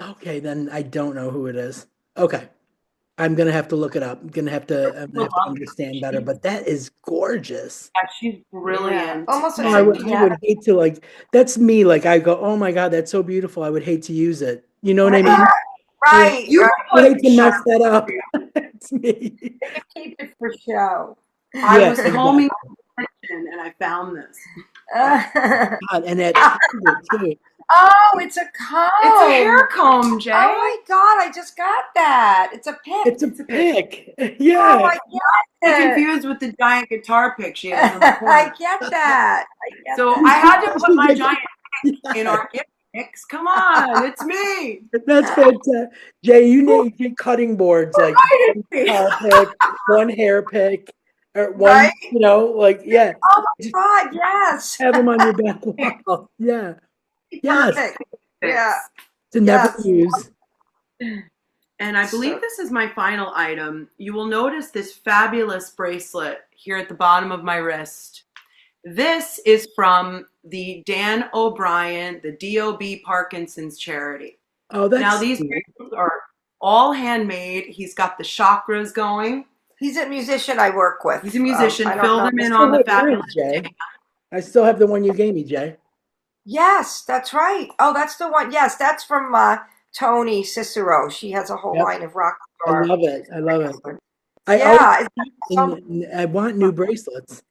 [SPEAKER 4] Okay, then I don't know who it is. Okay. I'm gonna have to look it up. I'm gonna have to understand better, but that is gorgeous.
[SPEAKER 5] Yeah, she's brilliant.
[SPEAKER 2] Almost
[SPEAKER 4] No,
[SPEAKER 2] looks
[SPEAKER 4] I
[SPEAKER 2] like
[SPEAKER 4] would, I
[SPEAKER 2] piano.
[SPEAKER 4] would hate to that's me. Like I go, oh my God, that's so beautiful. I would hate to use it. You know what I mean?
[SPEAKER 2] Right,
[SPEAKER 5] You
[SPEAKER 2] right.
[SPEAKER 4] I
[SPEAKER 5] put
[SPEAKER 4] hate to mess that up. It's me.
[SPEAKER 2] Keep it for show.
[SPEAKER 5] I
[SPEAKER 4] Yeah,
[SPEAKER 5] was
[SPEAKER 4] exactly.
[SPEAKER 5] combing the kitchen and I found this.
[SPEAKER 4] God, and that Target too.
[SPEAKER 2] Oh, it's a comb.
[SPEAKER 5] It's a hair comb, Jay.
[SPEAKER 2] Oh my God, I just got that. It's a pick.
[SPEAKER 4] It's a
[SPEAKER 5] It's a pick.
[SPEAKER 4] pick.
[SPEAKER 2] Oh,
[SPEAKER 4] Yeah.
[SPEAKER 2] I
[SPEAKER 5] I'm
[SPEAKER 2] get it.
[SPEAKER 5] confused with the giant guitar pick she has in the
[SPEAKER 2] I
[SPEAKER 5] corner.
[SPEAKER 2] get that.
[SPEAKER 5] So
[SPEAKER 2] that.
[SPEAKER 5] I had to put my giant pick
[SPEAKER 4] Yeah.
[SPEAKER 5] in our gift picks. Come on, it's me.
[SPEAKER 4] That's fantastic. Jay, you need cutting boards like one guitar pick, one hair pick, or one,
[SPEAKER 2] Right?
[SPEAKER 4] yeah.
[SPEAKER 2] Oh my
[SPEAKER 4] Just
[SPEAKER 2] God, yes.
[SPEAKER 4] have them on your back wall. Yeah. Yes.
[SPEAKER 2] Perfect. Yeah.
[SPEAKER 4] To never
[SPEAKER 2] Yes.
[SPEAKER 4] use.
[SPEAKER 5] And I believe this is my final item. You will notice this fabulous bracelet here at the bottom of my wrist. This is from the Dan O'Brien, the DOB Parkinson's charity.
[SPEAKER 4] Oh, that's
[SPEAKER 5] Now, these
[SPEAKER 4] sweet.
[SPEAKER 5] bracelets are all handmade. He's got the chakras going.
[SPEAKER 2] He's a musician I work with.
[SPEAKER 5] He's a musician.
[SPEAKER 2] I don't
[SPEAKER 5] Fill
[SPEAKER 2] know.
[SPEAKER 5] them in
[SPEAKER 4] I
[SPEAKER 5] on the
[SPEAKER 4] still have yours,
[SPEAKER 5] fabulous
[SPEAKER 4] Jay.
[SPEAKER 5] day.
[SPEAKER 4] I still have the one you gave me, Jay.
[SPEAKER 2] Yes, that's right. Oh, that's the one. Yes, that's from Tony Cicero. She has a whole
[SPEAKER 4] Yep.
[SPEAKER 2] line of rock
[SPEAKER 4] I
[SPEAKER 2] star.
[SPEAKER 4] love it. I love it. I
[SPEAKER 2] Yeah, it's
[SPEAKER 4] always, I want new bracelets.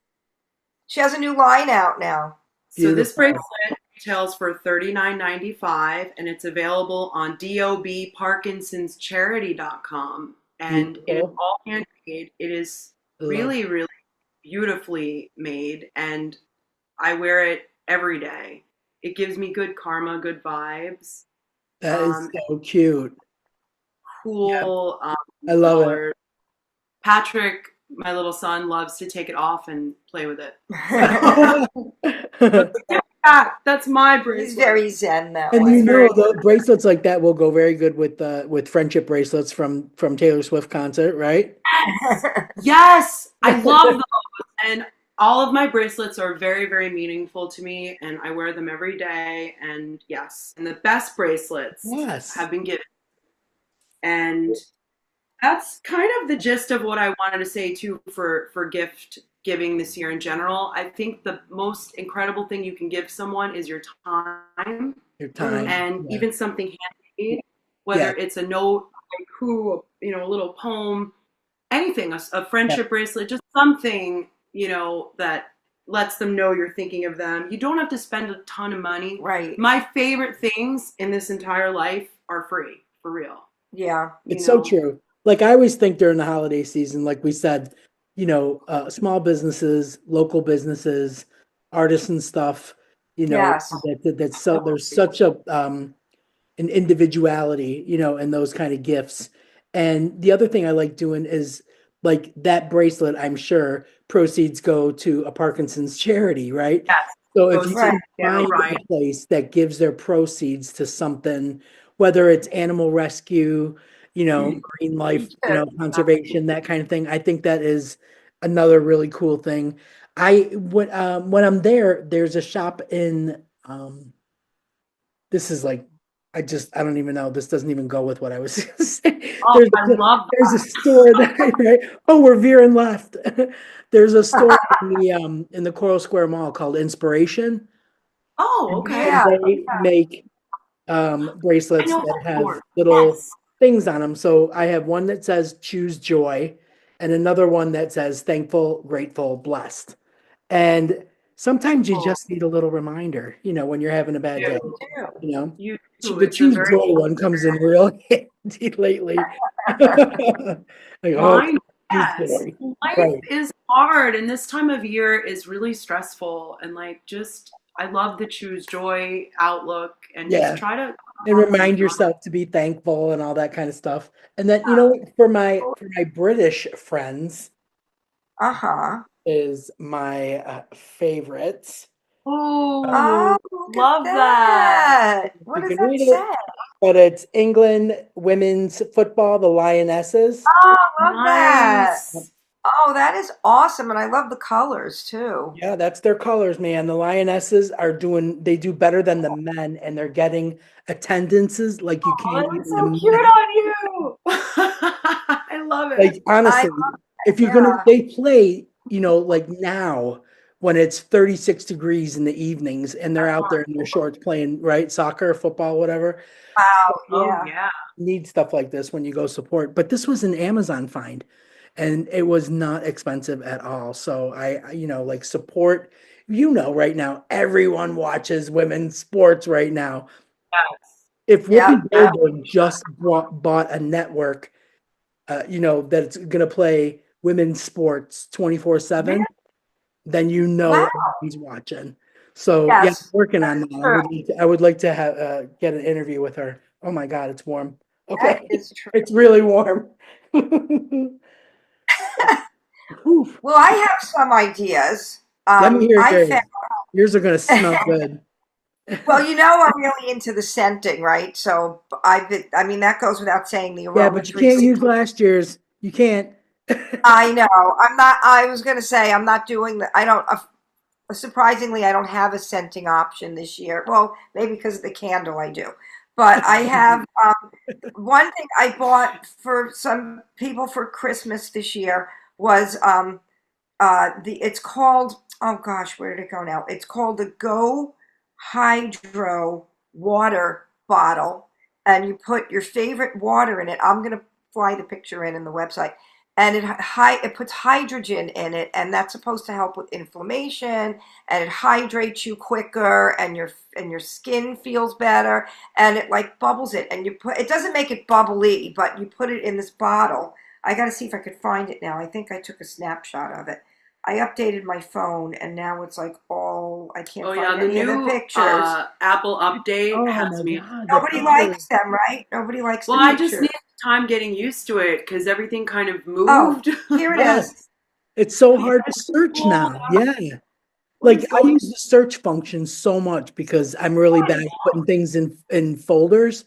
[SPEAKER 2] she has a new line out now.
[SPEAKER 5] So this
[SPEAKER 4] Beautiful.
[SPEAKER 5] bracelet retails for $39.95 and it's available on dobparkinsonscharity.com. And it is
[SPEAKER 4] Beautiful.
[SPEAKER 5] all handmade. It is
[SPEAKER 4] Love
[SPEAKER 5] really, really beautifully made, and I wear it every day. It gives me good karma, good vibes,
[SPEAKER 4] that is
[SPEAKER 5] um,
[SPEAKER 4] so cute. Yeah,
[SPEAKER 5] cool
[SPEAKER 4] I love it.
[SPEAKER 5] colors. Patrick, my little son, loves to take it off and play with it. But yeah, that's my
[SPEAKER 2] He's
[SPEAKER 5] bracelet.
[SPEAKER 2] very zen that
[SPEAKER 4] And
[SPEAKER 2] way.
[SPEAKER 4] you
[SPEAKER 5] It's very
[SPEAKER 4] know the bracelets like that will go very good with friendship bracelets from Taylor Swift concert, right?
[SPEAKER 5] yes, I love those, and all of my bracelets are very, very meaningful to me, and I wear them every day. And yes, and the best bracelets
[SPEAKER 4] Yes.
[SPEAKER 5] have been given, and that's kind of the gist of what I wanted to say too for gift giving this year in general. I think the most incredible thing you can give someone is your time,
[SPEAKER 4] Your time.
[SPEAKER 5] and
[SPEAKER 4] Yeah.
[SPEAKER 5] even something handmade,
[SPEAKER 4] Yeah.
[SPEAKER 5] whether it's a note, a haiku, a little poem, anything, a
[SPEAKER 4] Yeah.
[SPEAKER 5] friendship bracelet, just something, that lets them know you're thinking of them. You don't have to spend a ton of money.
[SPEAKER 2] Right.
[SPEAKER 5] My favorite things in this entire life are free, for real.
[SPEAKER 2] Yeah.
[SPEAKER 5] You
[SPEAKER 4] It's so
[SPEAKER 5] know,
[SPEAKER 4] true. Like I always think during the holiday season, like we said, small businesses, local businesses, artisan stuff,
[SPEAKER 2] Yes.
[SPEAKER 4] that's so there's such a an individuality, in those kind of gifts. And the other thing I like doing is like that bracelet, I'm sure proceeds go to a Parkinson's charity, right?
[SPEAKER 5] yes,
[SPEAKER 4] So if
[SPEAKER 5] goes
[SPEAKER 4] you
[SPEAKER 5] to
[SPEAKER 2] Right.
[SPEAKER 4] can
[SPEAKER 5] Daniel
[SPEAKER 4] find
[SPEAKER 5] Bryan.
[SPEAKER 4] a place that gives their proceeds to something, whether it's animal rescue, marine life,
[SPEAKER 2] Me too.
[SPEAKER 4] conservation, that kind of thing, I think that is another really cool thing. When I'm there, there's a shop in this is like I don't even know. This doesn't even go with what I was gonna say.
[SPEAKER 5] Oh,
[SPEAKER 4] There's
[SPEAKER 5] I love
[SPEAKER 4] there's a
[SPEAKER 5] that.
[SPEAKER 4] store that right. Oh, we're veering left. There's a store in the Coral Square Mall called Inspiration,
[SPEAKER 5] Oh, okay.
[SPEAKER 4] and
[SPEAKER 2] Yeah.
[SPEAKER 4] they make
[SPEAKER 5] I
[SPEAKER 4] bracelets
[SPEAKER 5] know
[SPEAKER 4] that
[SPEAKER 5] that
[SPEAKER 4] have
[SPEAKER 5] store.
[SPEAKER 4] little
[SPEAKER 5] Yes.
[SPEAKER 4] things on them. So I have one that says "Choose Joy," and another one that says "Thankful, Grateful, Blessed." And sometimes you
[SPEAKER 5] Oh,
[SPEAKER 4] just need a little reminder, when you're having a bad day.
[SPEAKER 5] you,
[SPEAKER 4] You know,
[SPEAKER 5] you too.
[SPEAKER 4] the
[SPEAKER 5] It's a
[SPEAKER 4] choose
[SPEAKER 5] very
[SPEAKER 4] joy one comes in real handy lately. Like, oh,
[SPEAKER 5] mine.
[SPEAKER 4] choose
[SPEAKER 5] Yes.
[SPEAKER 4] joy.
[SPEAKER 5] Life
[SPEAKER 4] Right.
[SPEAKER 5] is hard, and this time of year is really stressful. And like, just I love the choose joy outlook, and just
[SPEAKER 4] Yeah.
[SPEAKER 5] try to
[SPEAKER 4] And
[SPEAKER 5] have some
[SPEAKER 4] remind
[SPEAKER 5] fun.
[SPEAKER 4] yourself to be thankful and all that kind of stuff. And then, for my British friends
[SPEAKER 2] Uh-huh.
[SPEAKER 4] is my favorite.
[SPEAKER 5] Oh,
[SPEAKER 2] Oh, look at
[SPEAKER 5] love that.
[SPEAKER 2] that. What
[SPEAKER 4] You
[SPEAKER 2] does
[SPEAKER 4] can
[SPEAKER 2] that
[SPEAKER 4] read it,
[SPEAKER 2] say?
[SPEAKER 4] but it's England women's football, the Lionesses.
[SPEAKER 2] Oh, I love that.
[SPEAKER 5] Nice.
[SPEAKER 2] Oh, that is awesome. And I love the colors too.
[SPEAKER 4] Yeah, that's their colors, man. The Lionesses they do better than the men, and they're getting attendances like you
[SPEAKER 5] Oh,
[SPEAKER 4] can't
[SPEAKER 5] that's
[SPEAKER 4] even
[SPEAKER 5] so cute
[SPEAKER 4] imagine.
[SPEAKER 5] on you. I love it.
[SPEAKER 4] Like,
[SPEAKER 2] I,
[SPEAKER 4] honestly, if you're gonna,
[SPEAKER 2] yeah.
[SPEAKER 4] they play, like now when it's 36 degrees in the evenings and they're out there in their shorts playing, right? Soccer, football, whatever.
[SPEAKER 2] Wow.
[SPEAKER 5] Oh,
[SPEAKER 2] Yeah.
[SPEAKER 5] yeah.
[SPEAKER 4] Need stuff like this when you go support. But this was an Amazon find and it was not expensive at all. So like support, right now, everyone watches women's sports right now.
[SPEAKER 5] Yes.
[SPEAKER 4] If
[SPEAKER 2] Yep.
[SPEAKER 4] Whoopi
[SPEAKER 2] Yep.
[SPEAKER 4] Goldberg just bought a network, that's going to play women's sports 24/7, then
[SPEAKER 2] Wow.
[SPEAKER 4] everyone's watching. So yeah, I'm
[SPEAKER 2] Yes.
[SPEAKER 4] working on
[SPEAKER 2] That's
[SPEAKER 4] that.
[SPEAKER 2] true.
[SPEAKER 4] I would like to have get an interview with her. Oh my God, it's warm.
[SPEAKER 2] That
[SPEAKER 4] Okay,
[SPEAKER 2] is true.
[SPEAKER 4] it's really warm. Oof.
[SPEAKER 2] Well, I have some ideas.
[SPEAKER 4] Let me hear
[SPEAKER 2] I
[SPEAKER 4] yours.
[SPEAKER 2] found,
[SPEAKER 4] Yours are going to smell good.
[SPEAKER 2] well, I'm really into the scenting, right? So I mean, that goes without saying, the
[SPEAKER 4] Yeah, but you
[SPEAKER 2] aromatry.
[SPEAKER 4] can't use last year's. You can't.
[SPEAKER 2] I know. I'm not, I was going to say, I'm not doing I don't, surprisingly, I don't have a scenting option this year. Well, maybe because of the candle I do. But I have one thing I bought for some people for Christmas this year was it's called, oh gosh, where did it go now? It's called the Go Hydro water bottle, and you put your favorite water in it. I'm going to fly the picture in the website, and it puts hydrogen in it, and that's supposed to help with inflammation, and it hydrates you quicker, and your skin feels better, and it like bubbles it, and it doesn't make it bubbly, but you put it in this bottle. I got to see if I could find it now. I think I took a snapshot of it. I updated my phone, and now it's like all I can't
[SPEAKER 5] Oh
[SPEAKER 2] find
[SPEAKER 5] yeah, the
[SPEAKER 2] any of the
[SPEAKER 5] new
[SPEAKER 2] pictures.
[SPEAKER 5] Apple update
[SPEAKER 4] Oh
[SPEAKER 5] has
[SPEAKER 4] my
[SPEAKER 5] me.
[SPEAKER 4] God, the
[SPEAKER 2] Nobody
[SPEAKER 4] pictures.
[SPEAKER 2] likes them, right? Nobody likes
[SPEAKER 5] Well,
[SPEAKER 2] the
[SPEAKER 5] I just
[SPEAKER 2] pictures.
[SPEAKER 5] need time getting used to it because everything kind of
[SPEAKER 2] Oh,
[SPEAKER 5] moved.
[SPEAKER 2] here it
[SPEAKER 4] Yes.
[SPEAKER 2] is.
[SPEAKER 4] It's so hard to search now. Yeah.
[SPEAKER 5] What
[SPEAKER 4] Like
[SPEAKER 5] is
[SPEAKER 4] I
[SPEAKER 5] going
[SPEAKER 4] use the search function so much because I'm really bad at putting things in folders.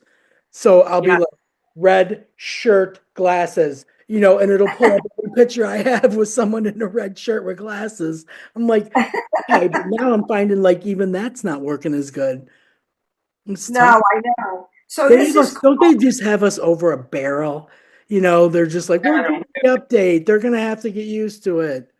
[SPEAKER 4] So I'll be
[SPEAKER 5] Yeah.
[SPEAKER 4] like red shirt, glasses, and it'll pull up every picture I have with someone in a red shirt with glasses. I'm like, okay, but now I'm finding like even that's not working as good. It's tough.
[SPEAKER 2] No, I know. So
[SPEAKER 4] They
[SPEAKER 2] this
[SPEAKER 4] have
[SPEAKER 2] is
[SPEAKER 4] us, don't they just have us over a barrel? They're just like, we're getting the update. They're gonna have to get used to it.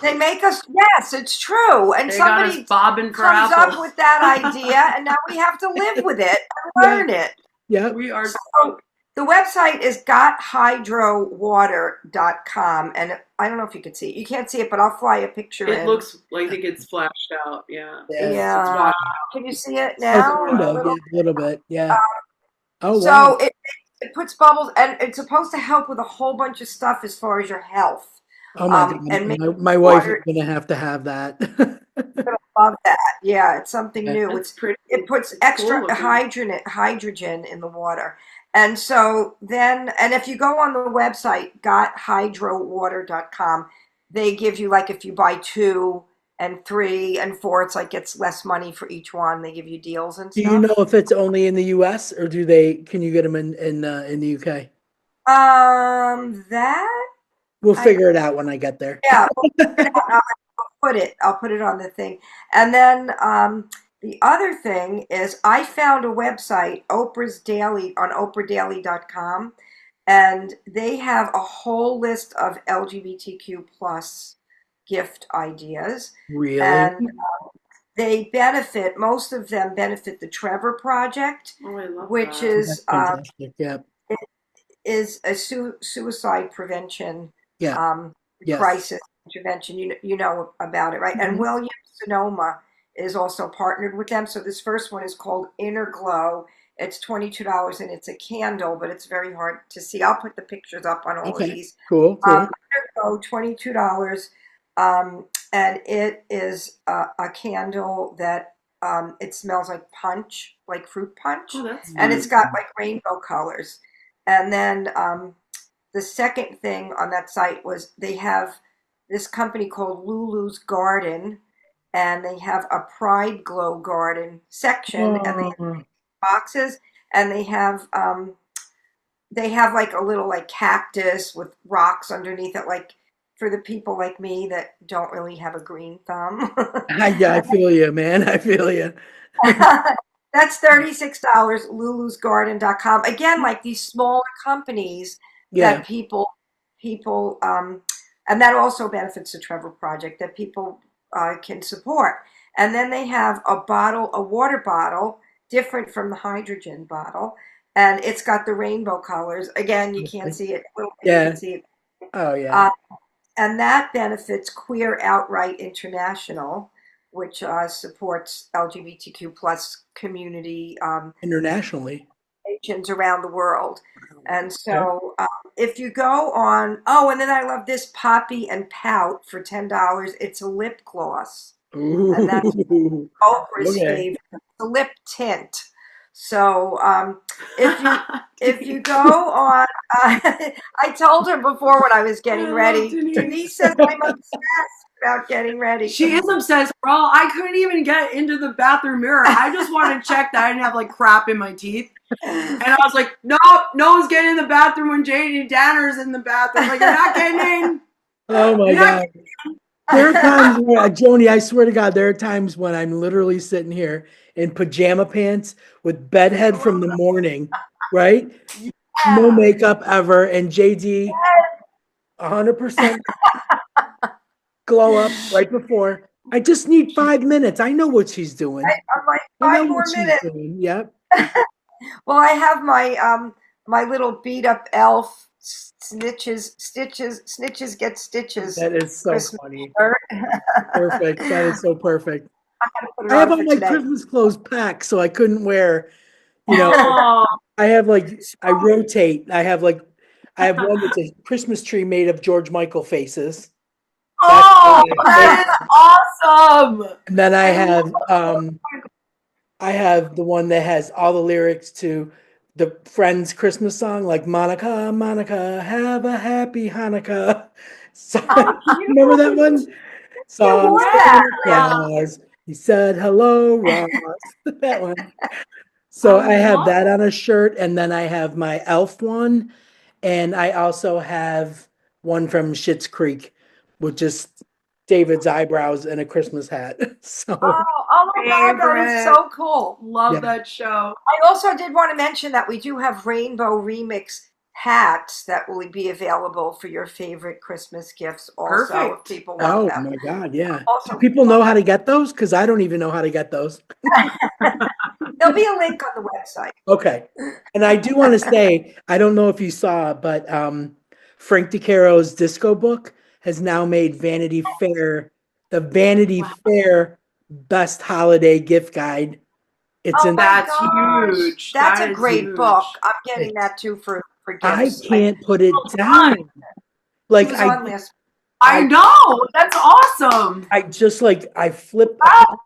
[SPEAKER 2] They make us, yes, it's true. And
[SPEAKER 5] They got us
[SPEAKER 2] somebody
[SPEAKER 5] bobbing for
[SPEAKER 2] comes up
[SPEAKER 5] apples.
[SPEAKER 2] with that idea, and now we have to live with it and
[SPEAKER 4] Yeah.
[SPEAKER 2] learn it.
[SPEAKER 4] Yep.
[SPEAKER 5] We are.
[SPEAKER 2] So the website is gothydrowater.com. And I don't know if you can see it. You can't see it, but I'll fly a picture
[SPEAKER 5] It
[SPEAKER 2] in.
[SPEAKER 5] looks like it gets flashed out. Yeah.
[SPEAKER 4] Yeah.
[SPEAKER 2] Yeah. Can you see it
[SPEAKER 4] Oh,
[SPEAKER 2] now?
[SPEAKER 4] kind
[SPEAKER 2] A
[SPEAKER 4] of,
[SPEAKER 2] little?
[SPEAKER 4] yeah, a little bit. Yeah. Oh, wow.
[SPEAKER 2] So it puts bubbles, and it's supposed to help with a whole bunch of stuff as far as your health.
[SPEAKER 4] Oh my God.
[SPEAKER 2] And make
[SPEAKER 4] My wife is
[SPEAKER 2] water.
[SPEAKER 4] gonna have to have that.
[SPEAKER 2] Love that. Yeah, it's something
[SPEAKER 4] Yeah.
[SPEAKER 2] new.
[SPEAKER 5] That's pretty.
[SPEAKER 2] It puts
[SPEAKER 5] It's
[SPEAKER 2] extra
[SPEAKER 5] cool looking.
[SPEAKER 2] hydrogen in the water. And so then, and if you go on the website, gothydrowater.com, they give you, like, if you buy 2 and 3 and 4, it's like it's less money for each one. They give you deals and
[SPEAKER 4] Do you know
[SPEAKER 2] stuff.
[SPEAKER 4] if it's only in the US or can you get them in the UK?
[SPEAKER 2] That
[SPEAKER 4] We'll
[SPEAKER 2] I
[SPEAKER 4] figure it out when I get there.
[SPEAKER 2] yeah, we'll figure it out. I'll put it on the thing. And then the other thing is I found a website, Oprah's Daily, on oprahdaily.com, and they have a whole list of LGBTQ plus gift ideas.
[SPEAKER 4] Really?
[SPEAKER 2] And most of them benefit the Trevor Project,
[SPEAKER 5] Oh, I love
[SPEAKER 2] which
[SPEAKER 5] that.
[SPEAKER 2] is
[SPEAKER 4] That's fantastic. Yeah.
[SPEAKER 2] a suicide prevention
[SPEAKER 4] Yeah. Yes.
[SPEAKER 2] crisis intervention. You know about it, right? And
[SPEAKER 4] Mhm.
[SPEAKER 2] Williams Sonoma is also partnered with them. So this first one is called Inner Glow. It's $22 and it's a candle, but it's very hard to see. I'll put the pictures up on all of
[SPEAKER 4] Okay.
[SPEAKER 2] these.
[SPEAKER 4] Cool.
[SPEAKER 2] Inner Glow, $22. And it is a candle that it smells like punch, like fruit punch.
[SPEAKER 5] Oh, that's
[SPEAKER 2] And
[SPEAKER 5] fun.
[SPEAKER 2] it's got like rainbow colors. And then the second thing on that site was they have this company called Lulu's Garden, and they have a Pride Glow Garden section, and they have
[SPEAKER 4] Oh,
[SPEAKER 2] boxes, and they have like a little like cactus with rocks underneath it, like for the people like me that don't really have a green thumb.
[SPEAKER 4] yeah, I feel you, man. I feel you.
[SPEAKER 2] That's $36, lulusgarden.com. Again, like these smaller companies
[SPEAKER 4] Yeah.
[SPEAKER 2] that people and that also benefits the Trevor Project that people can support. And then they have a water bottle, different from the hydrogen bottle, and it's got the rainbow colors. Again, you can't see it. A little bit, you
[SPEAKER 4] Yeah.
[SPEAKER 2] can see it.
[SPEAKER 4] Oh, yeah.
[SPEAKER 2] And that benefits Queer Outright International, which supports LGBTQ plus community
[SPEAKER 4] Internationally.
[SPEAKER 2] nations around the world. And so if you go on, oh, and then I love this Poppy and Pout for $10. It's a lip gloss. And that's
[SPEAKER 4] Ooh.
[SPEAKER 2] Oprah's
[SPEAKER 4] Okay.
[SPEAKER 2] favorite, the lip tint. So if you go on, I told her before when I was getting
[SPEAKER 5] I love
[SPEAKER 2] ready.
[SPEAKER 5] Denise.
[SPEAKER 2] Denise says I'm obsessed about getting ready.
[SPEAKER 5] She is obsessed, bro. I couldn't even get into the bathroom mirror. I just wanted to check that I didn't have like crap in my teeth. And I was like, nope, no one's getting in the bathroom when JD Danner's in the bathroom. Like, you're not getting in.
[SPEAKER 4] Oh my God. There are times where, Joni, I swear to God, there are times when I'm literally sitting here in pajama pants with bedhead from the morning, right? No makeup ever, and JD 100% glow up right before. I just need 5 minutes. I know what she's doing.
[SPEAKER 2] I'm like,
[SPEAKER 4] I know
[SPEAKER 2] 5 more
[SPEAKER 4] what she's
[SPEAKER 2] minutes.
[SPEAKER 4] doing. Yep.
[SPEAKER 2] Well, I have my little beat up elf snitches get stitches.
[SPEAKER 4] That is so
[SPEAKER 2] Christmas
[SPEAKER 4] funny.
[SPEAKER 2] shirt.
[SPEAKER 4] Perfect. That is so perfect.
[SPEAKER 2] I'm gonna put it
[SPEAKER 4] I have
[SPEAKER 2] on
[SPEAKER 4] all
[SPEAKER 2] for
[SPEAKER 4] my
[SPEAKER 2] today.
[SPEAKER 4] Christmas clothes packed, so I couldn't wear,
[SPEAKER 5] Oh,
[SPEAKER 4] I have like, I rotate. I have like, I have one that's a Christmas tree made of George Michael faces.
[SPEAKER 5] Oh, that is awesome!
[SPEAKER 4] And then I have the one that has all the lyrics to the Friends Christmas song, like Monica, Monica, have a happy Hanukkah. So, remember that one? Songs
[SPEAKER 2] wore
[SPEAKER 4] for
[SPEAKER 2] that?
[SPEAKER 4] Santa Claus. He said, "Hello, Ross." That one. So I have
[SPEAKER 5] love
[SPEAKER 4] that on a shirt, and then I have my elf one, and I also have one from Schitt's Creek, with just David's eyebrows and a Christmas hat. So
[SPEAKER 2] Oh my God, that is so cool.
[SPEAKER 5] Love
[SPEAKER 4] Yeah.
[SPEAKER 5] that show.
[SPEAKER 2] I also did want to mention that we do have Rainbow Remix hats that will be available for your favorite Christmas gifts also,
[SPEAKER 5] Perfect.
[SPEAKER 2] if people want them.
[SPEAKER 4] my God, yeah.
[SPEAKER 2] Also,
[SPEAKER 4] Do people know how to get those? Because I don't even know how to get those.
[SPEAKER 2] there'll be a link on the website.
[SPEAKER 4] Okay. And I do want to say, I don't know if you saw, but Frank DeCaro's disco book has now made Vanity Fair the Vanity Fair best holiday gift guide. It's
[SPEAKER 2] Oh
[SPEAKER 4] in
[SPEAKER 2] my
[SPEAKER 5] That's
[SPEAKER 2] gosh,
[SPEAKER 5] huge.
[SPEAKER 2] that's
[SPEAKER 5] That
[SPEAKER 2] a
[SPEAKER 5] is
[SPEAKER 2] great
[SPEAKER 5] huge.
[SPEAKER 2] book. I'm getting that too for
[SPEAKER 4] I
[SPEAKER 2] gifts.
[SPEAKER 4] can't put it
[SPEAKER 5] Well
[SPEAKER 4] down.
[SPEAKER 5] done.
[SPEAKER 4] Like
[SPEAKER 2] He was on last.
[SPEAKER 5] I know. That's awesome.
[SPEAKER 4] I just like I flip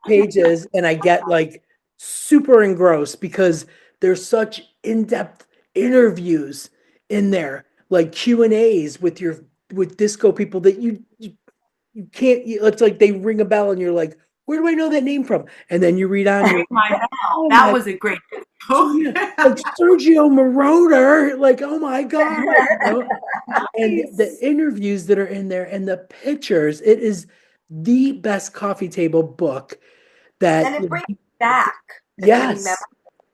[SPEAKER 4] pages and I get like super engrossed because there's such in-depth interviews in there, like Q&As with disco people that you can't. It's like they ring a bell and you're like, where do I know that name from? And then you read on. You're like, oh
[SPEAKER 5] That
[SPEAKER 4] my
[SPEAKER 5] was a great
[SPEAKER 4] So, yeah, like Sergio Moroder, like, oh my God. You know? And the interviews that are in there and the pictures, it is the best coffee table book that,
[SPEAKER 2] And it brings back many
[SPEAKER 4] yes,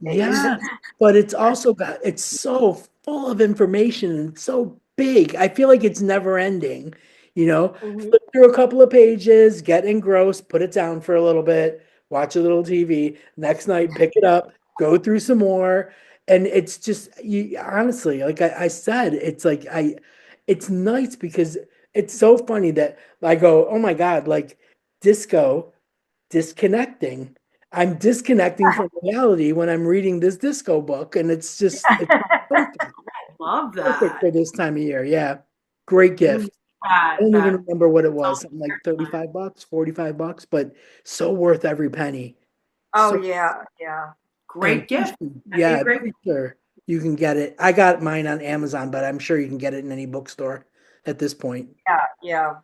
[SPEAKER 2] memories.
[SPEAKER 4] yeah, but it's also it's so full of information and so big. I feel like it's never ending,
[SPEAKER 2] Mhm.
[SPEAKER 4] flip through a couple of pages, get engrossed, put it down for a little bit, watch a little TV, next night, pick it up, go through some more. And it's just, you honestly, like I said, it's like, it's nice because it's so funny that I go, oh my God, like disco disconnecting. I'm disconnecting from reality when I'm reading this disco book, and it's perfect,
[SPEAKER 5] Love
[SPEAKER 4] perfect
[SPEAKER 5] that.
[SPEAKER 4] for this time of year. Yeah, great gift. I don't even remember what it was. Something like $35, $45, but so worth every penny.
[SPEAKER 2] Oh
[SPEAKER 4] So,
[SPEAKER 2] yeah.
[SPEAKER 4] and
[SPEAKER 5] Great gift.
[SPEAKER 4] yeah,
[SPEAKER 5] Great.
[SPEAKER 4] pretty sure you can get it. I got mine on Amazon, but I'm sure you can get it in any bookstore at this point.
[SPEAKER 2] Yeah.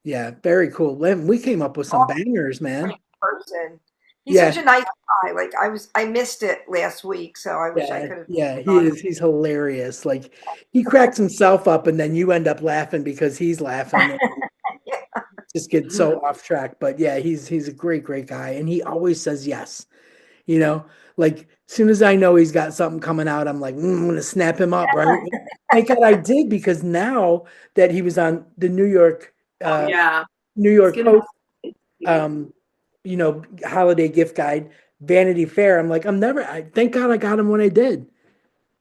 [SPEAKER 4] Yeah, very cool. We came up with some bangers, man.
[SPEAKER 2] Person. He's
[SPEAKER 4] Yeah.
[SPEAKER 2] such a nice guy. Like I missed it last week, so I wish I
[SPEAKER 4] Yeah,
[SPEAKER 2] could have.
[SPEAKER 4] yeah, he's hilarious. Like he cracks himself up and then you end up laughing because he's laughing.
[SPEAKER 2] Yeah.
[SPEAKER 4] Just get so off track. But yeah, he's a great, great guy. And he always says yes. You know, like as soon as I know he's got something coming out, I'm like, I'm gonna snap him up, right? Thank God I did because now that he was on the
[SPEAKER 5] Yeah.
[SPEAKER 4] New York Post holiday gift guide, Vanity Fair. I'm like, thank God I got him when I did.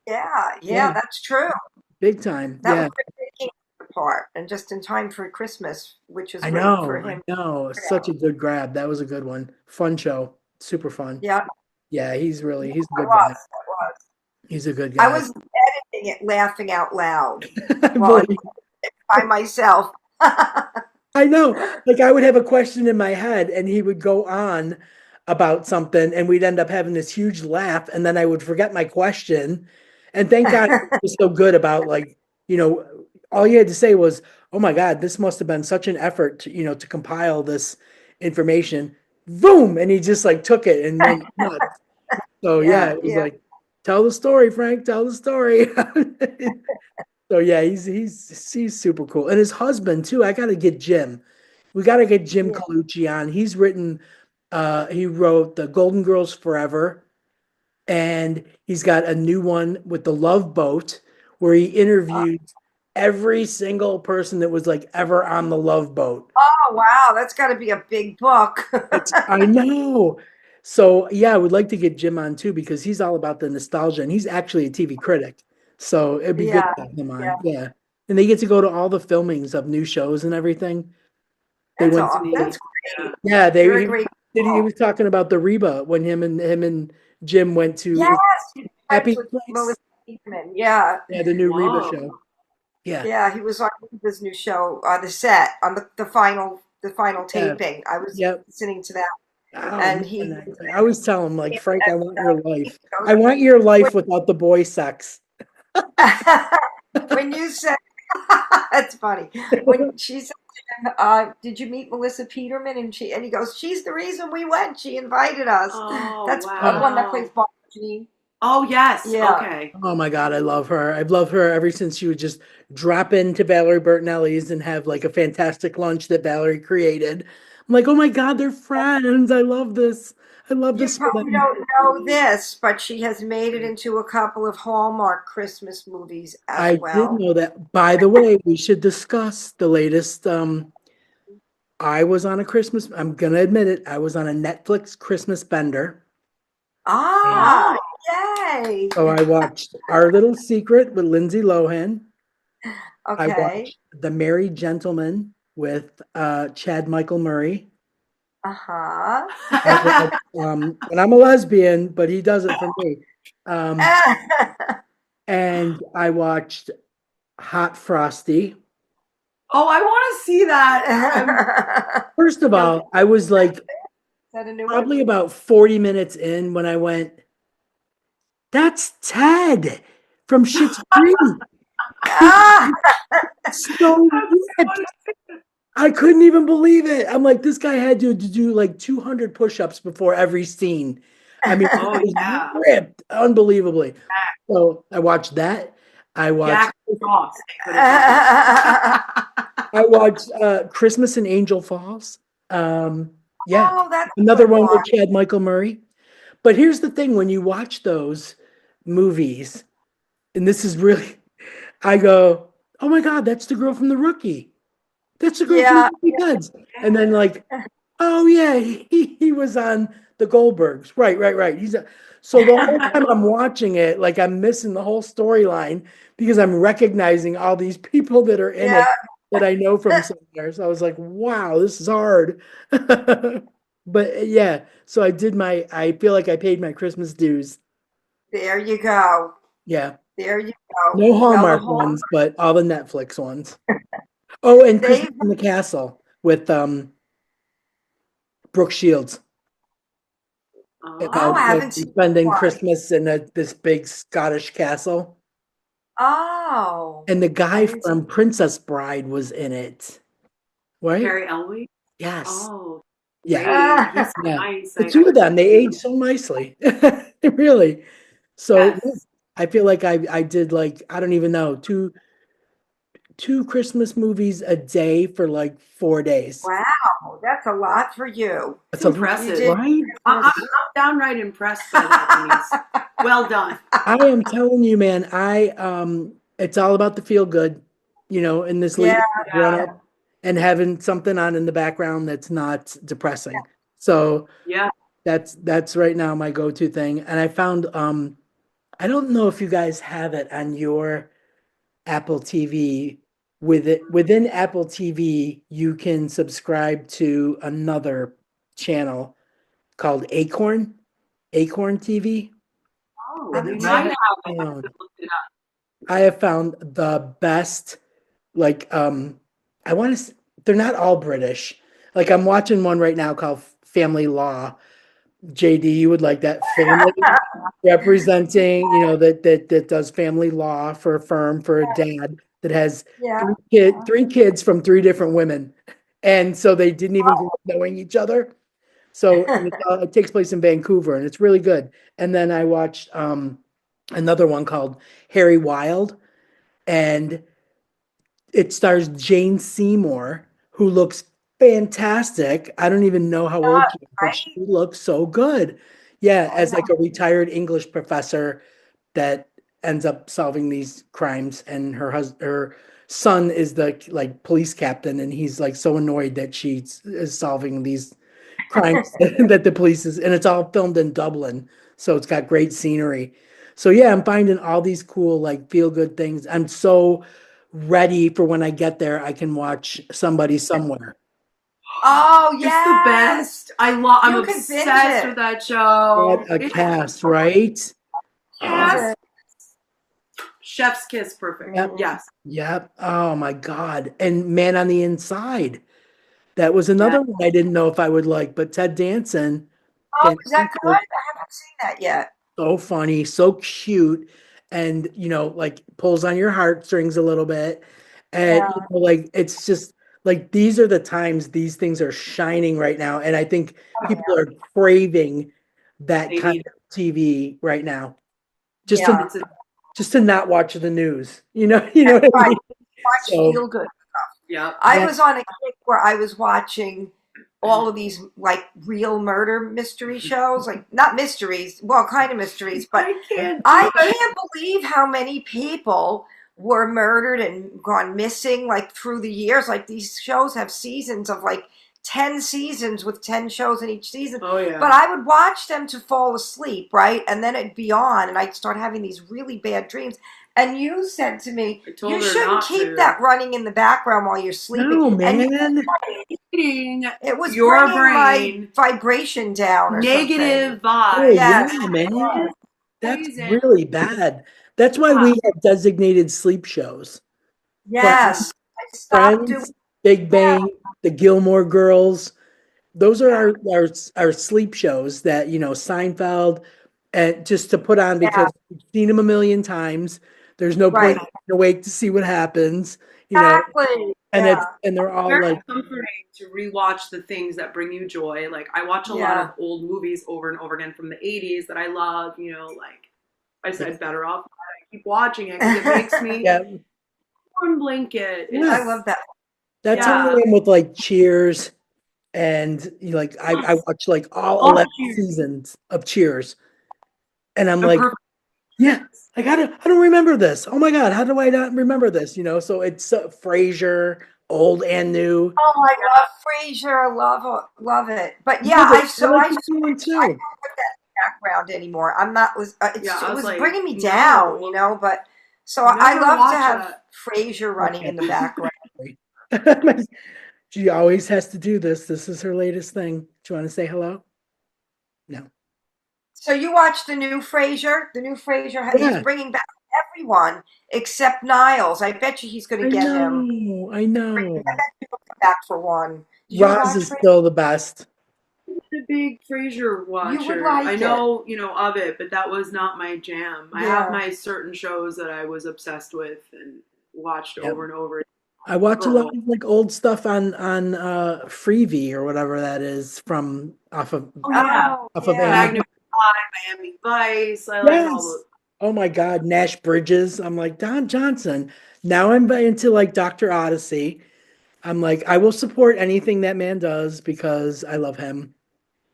[SPEAKER 2] Yeah, that's true.
[SPEAKER 4] Big time.
[SPEAKER 2] That
[SPEAKER 4] Yeah.
[SPEAKER 2] was the big part, and just in time for Christmas, which is
[SPEAKER 4] I
[SPEAKER 2] great for
[SPEAKER 4] know. I
[SPEAKER 2] him.
[SPEAKER 4] know. Such a good grab. That was a good one. Fun show. Super fun.
[SPEAKER 2] Yeah,
[SPEAKER 4] Yeah, he's a
[SPEAKER 2] it
[SPEAKER 4] good guy.
[SPEAKER 2] was.
[SPEAKER 4] He's a good
[SPEAKER 2] I
[SPEAKER 4] guy.
[SPEAKER 2] was editing it, laughing out loud
[SPEAKER 4] I
[SPEAKER 2] while
[SPEAKER 4] believe-
[SPEAKER 2] by myself.
[SPEAKER 4] I know. Like I would have a question in my head and he would go on about something and we'd end up having this huge laugh and then I would forget my question. And thank God he was so good about like, all you had to say was, "Oh my God, this must have been such an effort to compile this information." Boom, and he just like took it and went nuts. So yeah, it was like, "Tell the story, Frank. Tell the story." So yeah, he's super cool, and his husband too. I got to get Jim. We got to get Jim Colucci on. He wrote the Golden Girls Forever, and he's got a new one with the Love Boat, where he interviewed every single person that was like ever on the Love Boat.
[SPEAKER 2] Oh wow, that's got to be a big book.
[SPEAKER 4] I know. So yeah, I would like to get Jim on too because he's all about the nostalgia, and he's actually a TV critic. So it'd be good to have him on. Yeah. And they get to go to all the filmings of new shows and everything.
[SPEAKER 2] That's awesome. That's great.
[SPEAKER 4] Yeah, he
[SPEAKER 2] He
[SPEAKER 4] was talking about the Reba when him and Jim went to
[SPEAKER 2] Yes,
[SPEAKER 4] Happy
[SPEAKER 2] with
[SPEAKER 4] Place.
[SPEAKER 2] Melissa Peterman. Yeah,
[SPEAKER 4] Yeah, the new Reba
[SPEAKER 5] Whoa.
[SPEAKER 4] show. Yeah.
[SPEAKER 2] yeah, he was on this new show, the set on the final
[SPEAKER 4] Yeah.
[SPEAKER 2] taping. I was
[SPEAKER 4] Yep.
[SPEAKER 2] listening to that,
[SPEAKER 4] Oh
[SPEAKER 2] and he
[SPEAKER 4] man, I always tell him like, Frank, I want your life.
[SPEAKER 2] goes,
[SPEAKER 4] I want your life without the boy sex.
[SPEAKER 2] when you said that's funny. When she said, "Did you meet Melissa Peterman?" and he goes, "She's the reason we went. She invited us."
[SPEAKER 5] Oh,
[SPEAKER 2] That's the one that
[SPEAKER 5] wow.
[SPEAKER 2] plays Balm. Janine.
[SPEAKER 5] Oh, yes.
[SPEAKER 2] Yeah.
[SPEAKER 5] Okay.
[SPEAKER 4] Oh my God, I love her. I've loved her ever since she would just drop into Valerie Bertinelli's and have like a fantastic lunch that Valerie created. I'm like, oh my God, they're friends. I love this. I love
[SPEAKER 2] You
[SPEAKER 4] this for
[SPEAKER 2] probably
[SPEAKER 4] them.
[SPEAKER 2] don't know this, but she has made it into a couple of Hallmark Christmas movies as
[SPEAKER 4] I did
[SPEAKER 2] well.
[SPEAKER 4] know that. By the way, we should discuss the latest. I was on a Christmas, I'm gonna admit it, I was on a Netflix Christmas bender.
[SPEAKER 2] Ah,
[SPEAKER 5] Oh.
[SPEAKER 2] yay.
[SPEAKER 4] So I watched Our Little Secret with Lindsay Lohan. I
[SPEAKER 2] Okay.
[SPEAKER 4] watched The Merry Gentleman with Chad Michael Murray.
[SPEAKER 2] Uh-huh.
[SPEAKER 4] I watched, and I'm a lesbian, but he does it for me. And I watched Hot Frosty.
[SPEAKER 5] Oh, I want to see that.
[SPEAKER 4] First of all, I was like
[SPEAKER 2] Is that a new one?
[SPEAKER 4] probably about 40 minutes in when I went, that's Ted from Schitt's Creek.
[SPEAKER 2] Ah!
[SPEAKER 4] So ripped. I couldn't even believe it. I'm like, this guy had to do like 200 push-ups before every scene. I mean,
[SPEAKER 5] Oh,
[SPEAKER 4] it was
[SPEAKER 5] yeah.
[SPEAKER 4] ripped unbelievably. So I watched that. I watched
[SPEAKER 5] Jack Frost. They could have
[SPEAKER 4] I watched Christmas in Angel Falls. Yeah,
[SPEAKER 2] Oh, that's a
[SPEAKER 4] another
[SPEAKER 2] good
[SPEAKER 4] one
[SPEAKER 2] one.
[SPEAKER 4] with Chad Michael Murray. But here's the thing: when you watch those movies, and this is really, I go, "Oh my God, that's the girl from The Rookie. That's the girl
[SPEAKER 2] Yeah.
[SPEAKER 4] from The Rookie Kids." And then like, oh yeah, he was on the Goldbergs. Right. So the whole time I'm watching it, like I'm missing the whole storyline because I'm recognizing all these people that are in
[SPEAKER 2] Yeah.
[SPEAKER 4] it that I know from somewhere. So I was like, wow, this is hard. But yeah, so I feel like I paid my Christmas dues.
[SPEAKER 2] There you go.
[SPEAKER 4] Yeah.
[SPEAKER 2] There you go.
[SPEAKER 4] No
[SPEAKER 2] Well, the
[SPEAKER 4] Hallmark
[SPEAKER 2] whole
[SPEAKER 4] ones, but all the Netflix ones. Oh, and
[SPEAKER 2] they
[SPEAKER 4] Christmas in the Castle with Brooke Shields.
[SPEAKER 2] Oh,
[SPEAKER 4] About
[SPEAKER 2] I
[SPEAKER 4] like
[SPEAKER 2] haven't seen
[SPEAKER 4] spending
[SPEAKER 2] one.
[SPEAKER 4] Christmas in this big Scottish castle.
[SPEAKER 2] Oh,
[SPEAKER 4] And the
[SPEAKER 2] I
[SPEAKER 4] guy
[SPEAKER 2] didn't see.
[SPEAKER 4] from Princess Bride was in it. Right?
[SPEAKER 5] Carrie Elway.
[SPEAKER 4] Yes.
[SPEAKER 5] Oh,
[SPEAKER 4] Yeah.
[SPEAKER 5] great. He's so
[SPEAKER 4] Yeah.
[SPEAKER 5] nice.
[SPEAKER 4] The two of them, they age so nicely. Really. So yeah,
[SPEAKER 5] Yes.
[SPEAKER 4] I feel like I did like, I don't even know, two Christmas movies a day for like 4 days.
[SPEAKER 2] Wow, that's a lot for you.
[SPEAKER 5] It's
[SPEAKER 4] That's a
[SPEAKER 5] impressive.
[SPEAKER 2] You did
[SPEAKER 4] right?
[SPEAKER 5] I'm downright impressed by that, Denise. Well done.
[SPEAKER 4] I am telling you, man, it's all about the feel good, in this
[SPEAKER 2] Yeah,
[SPEAKER 4] league growing
[SPEAKER 5] Yeah.
[SPEAKER 4] up and having something on in the background that's not depressing. So
[SPEAKER 5] Yeah.
[SPEAKER 4] that's right now my go-to thing. And I found I don't know if you guys have it on your Apple TV. Within Apple TV, you can subscribe to another channel called Acorn TV.
[SPEAKER 5] Oh,
[SPEAKER 2] I
[SPEAKER 5] you
[SPEAKER 2] haven't
[SPEAKER 5] might
[SPEAKER 2] seen
[SPEAKER 5] have.
[SPEAKER 2] it.
[SPEAKER 5] I have to look it up.
[SPEAKER 4] I have found the best, like, I want to, they're not all British. Like, I'm watching one right now called Family Law. JD, you would like that family representing, that does family law for a firm, for a dad that has
[SPEAKER 2] Yeah.
[SPEAKER 4] three kids from three different women. And so they didn't even grow up knowing each other. So and it takes place in Vancouver and it's really good. And then I watched another one called Harry Wild, and it stars Jane Seymour, who looks fantastic. I don't even know how old she is, but she
[SPEAKER 2] Right?
[SPEAKER 4] looks so good. Yeah,
[SPEAKER 2] Oh
[SPEAKER 4] as
[SPEAKER 2] my
[SPEAKER 4] like a retired English professor that ends up solving these crimes, and her son is the like police captain, and he's like so annoyed that she is solving these crimes that the police is, and it's all filmed in Dublin, so it's got great scenery. So yeah, I'm finding all these cool like feel good things. I'm so ready for when I get there. I can watch Somebody Somewhere.
[SPEAKER 2] Oh
[SPEAKER 5] It's the
[SPEAKER 2] yeah.
[SPEAKER 5] best. I'm
[SPEAKER 2] You can binge
[SPEAKER 5] obsessed
[SPEAKER 2] it.
[SPEAKER 5] with that show.
[SPEAKER 4] What a
[SPEAKER 5] It's
[SPEAKER 4] cast, right?
[SPEAKER 5] cast. Chef's kiss, perfect.
[SPEAKER 4] Yep.
[SPEAKER 5] Yes.
[SPEAKER 4] Yep. Oh my God. And Man on the Inside. That was another one I didn't know if I would like, but Ted Danson,
[SPEAKER 2] Oh, is that good? I
[SPEAKER 4] fantastic.
[SPEAKER 2] haven't seen that yet.
[SPEAKER 4] So funny, so cute, and like pulls on your heartstrings a little bit. And
[SPEAKER 2] Yeah.
[SPEAKER 4] like it's just like these are the times these things are shining right now. And I think people are craving that
[SPEAKER 5] They
[SPEAKER 4] kind
[SPEAKER 5] need
[SPEAKER 4] of TV right now. Just to
[SPEAKER 2] Yeah.
[SPEAKER 5] it's a,
[SPEAKER 4] just to not watch the news. You know what I
[SPEAKER 2] Right.
[SPEAKER 4] mean?
[SPEAKER 2] Watch
[SPEAKER 4] So
[SPEAKER 2] feel good.
[SPEAKER 5] yeah.
[SPEAKER 2] I
[SPEAKER 4] yeah,
[SPEAKER 2] was on a kick where I was watching all of these like real murder mystery shows, like not mysteries, well, kind of mysteries, but
[SPEAKER 5] I can't.
[SPEAKER 2] I can't believe how many people were murdered and gone missing like through the years. Like these shows have seasons of like 10 seasons with 10 shows in each season.
[SPEAKER 5] Oh yeah.
[SPEAKER 2] But I would watch them to fall asleep, right? And then it'd be on and I'd start having these really bad dreams. And you said to me,
[SPEAKER 5] I told
[SPEAKER 2] you
[SPEAKER 5] her
[SPEAKER 2] shouldn't
[SPEAKER 5] not
[SPEAKER 2] keep
[SPEAKER 5] to.
[SPEAKER 2] that running in the background while you're sleeping.
[SPEAKER 4] no,
[SPEAKER 2] And
[SPEAKER 4] man.
[SPEAKER 2] it was
[SPEAKER 5] Your
[SPEAKER 2] bringing my
[SPEAKER 5] brain
[SPEAKER 2] vibration down or
[SPEAKER 5] negative
[SPEAKER 2] something.
[SPEAKER 4] Oh
[SPEAKER 5] vibes.
[SPEAKER 2] Yes.
[SPEAKER 4] yeah, man. That's
[SPEAKER 5] Poison.
[SPEAKER 4] really bad. That's why we have designated sleep shows.
[SPEAKER 2] Yes. I stopped doing
[SPEAKER 4] Friends, Big
[SPEAKER 2] that.
[SPEAKER 4] Bang, The Gilmore Girls. Those are
[SPEAKER 2] Yeah.
[SPEAKER 4] our sleep shows that, Seinfeld, and just to put on
[SPEAKER 2] Yeah.
[SPEAKER 4] because we've seen them a million times. There's no
[SPEAKER 2] Right.
[SPEAKER 4] point in being awake to see what happens,
[SPEAKER 2] Exactly.
[SPEAKER 4] and
[SPEAKER 2] Yeah.
[SPEAKER 4] they're all
[SPEAKER 5] Very
[SPEAKER 4] like,
[SPEAKER 5] comforting to rewatch the things that bring you joy. Like I watch a lot
[SPEAKER 2] Yeah.
[SPEAKER 5] of old movies over and over again from the 80s that I love, like I said, Better Off Dead. I keep watching it because it makes me
[SPEAKER 4] yeah,
[SPEAKER 5] warm blanket.
[SPEAKER 4] Yeah.
[SPEAKER 2] I love that.
[SPEAKER 4] that's how I
[SPEAKER 5] Yeah.
[SPEAKER 4] am with like Cheers, and like I watch like all
[SPEAKER 5] Love
[SPEAKER 4] 11
[SPEAKER 5] Cheers.
[SPEAKER 4] seasons of Cheers, and I'm
[SPEAKER 5] I'm
[SPEAKER 4] like,
[SPEAKER 5] perfect.
[SPEAKER 4] yeah, like I don't remember this. Oh my God, how do I not remember this? So it's Frasier, old and new.
[SPEAKER 2] Oh, I love Frasier. Love it. But yeah,
[SPEAKER 4] Love it. I like
[SPEAKER 2] I
[SPEAKER 4] the new one
[SPEAKER 2] don't
[SPEAKER 4] too.
[SPEAKER 2] put that background anymore. I'm not
[SPEAKER 5] Yeah, I
[SPEAKER 2] it
[SPEAKER 5] was
[SPEAKER 2] was
[SPEAKER 5] like,
[SPEAKER 2] bringing me
[SPEAKER 5] no.
[SPEAKER 2] down, but so I
[SPEAKER 5] Never
[SPEAKER 2] love to
[SPEAKER 5] watch
[SPEAKER 2] have
[SPEAKER 5] that.
[SPEAKER 2] Frasier running in the background.
[SPEAKER 4] She always has to do this. This is her latest thing. Do you want to say hello? No.
[SPEAKER 2] So you watched the new Frasier? The new Frasier, he's
[SPEAKER 4] Yeah,
[SPEAKER 2] bringing back everyone except Niles. I bet you he's going
[SPEAKER 4] I
[SPEAKER 2] to get him
[SPEAKER 4] know. I know.
[SPEAKER 2] back for one. Did you
[SPEAKER 4] Roz
[SPEAKER 2] watch
[SPEAKER 4] is
[SPEAKER 2] Frasier?
[SPEAKER 4] still the best.
[SPEAKER 5] I'm a big Frasier
[SPEAKER 2] You would
[SPEAKER 5] watcher.
[SPEAKER 2] like
[SPEAKER 5] I
[SPEAKER 2] it.
[SPEAKER 5] know, of it, but that was not my jam. I have
[SPEAKER 2] Yeah.
[SPEAKER 5] my certain shows that I was obsessed with and watched
[SPEAKER 4] Yep.
[SPEAKER 5] over and over.
[SPEAKER 4] I watch a lot
[SPEAKER 5] Girl.
[SPEAKER 4] of like old stuff on Freevee or whatever that is from off of
[SPEAKER 5] Oh yeah.
[SPEAKER 4] off of
[SPEAKER 2] Yeah.
[SPEAKER 4] Amazon.
[SPEAKER 5] Magnum High, Miami Vice. I like all
[SPEAKER 4] Yes.
[SPEAKER 5] those.
[SPEAKER 4] Oh my God, Nash Bridges. I'm like Don Johnson. Now I'm into like Dr. Odyssey. I'm like, I will support anything that man does because I love him.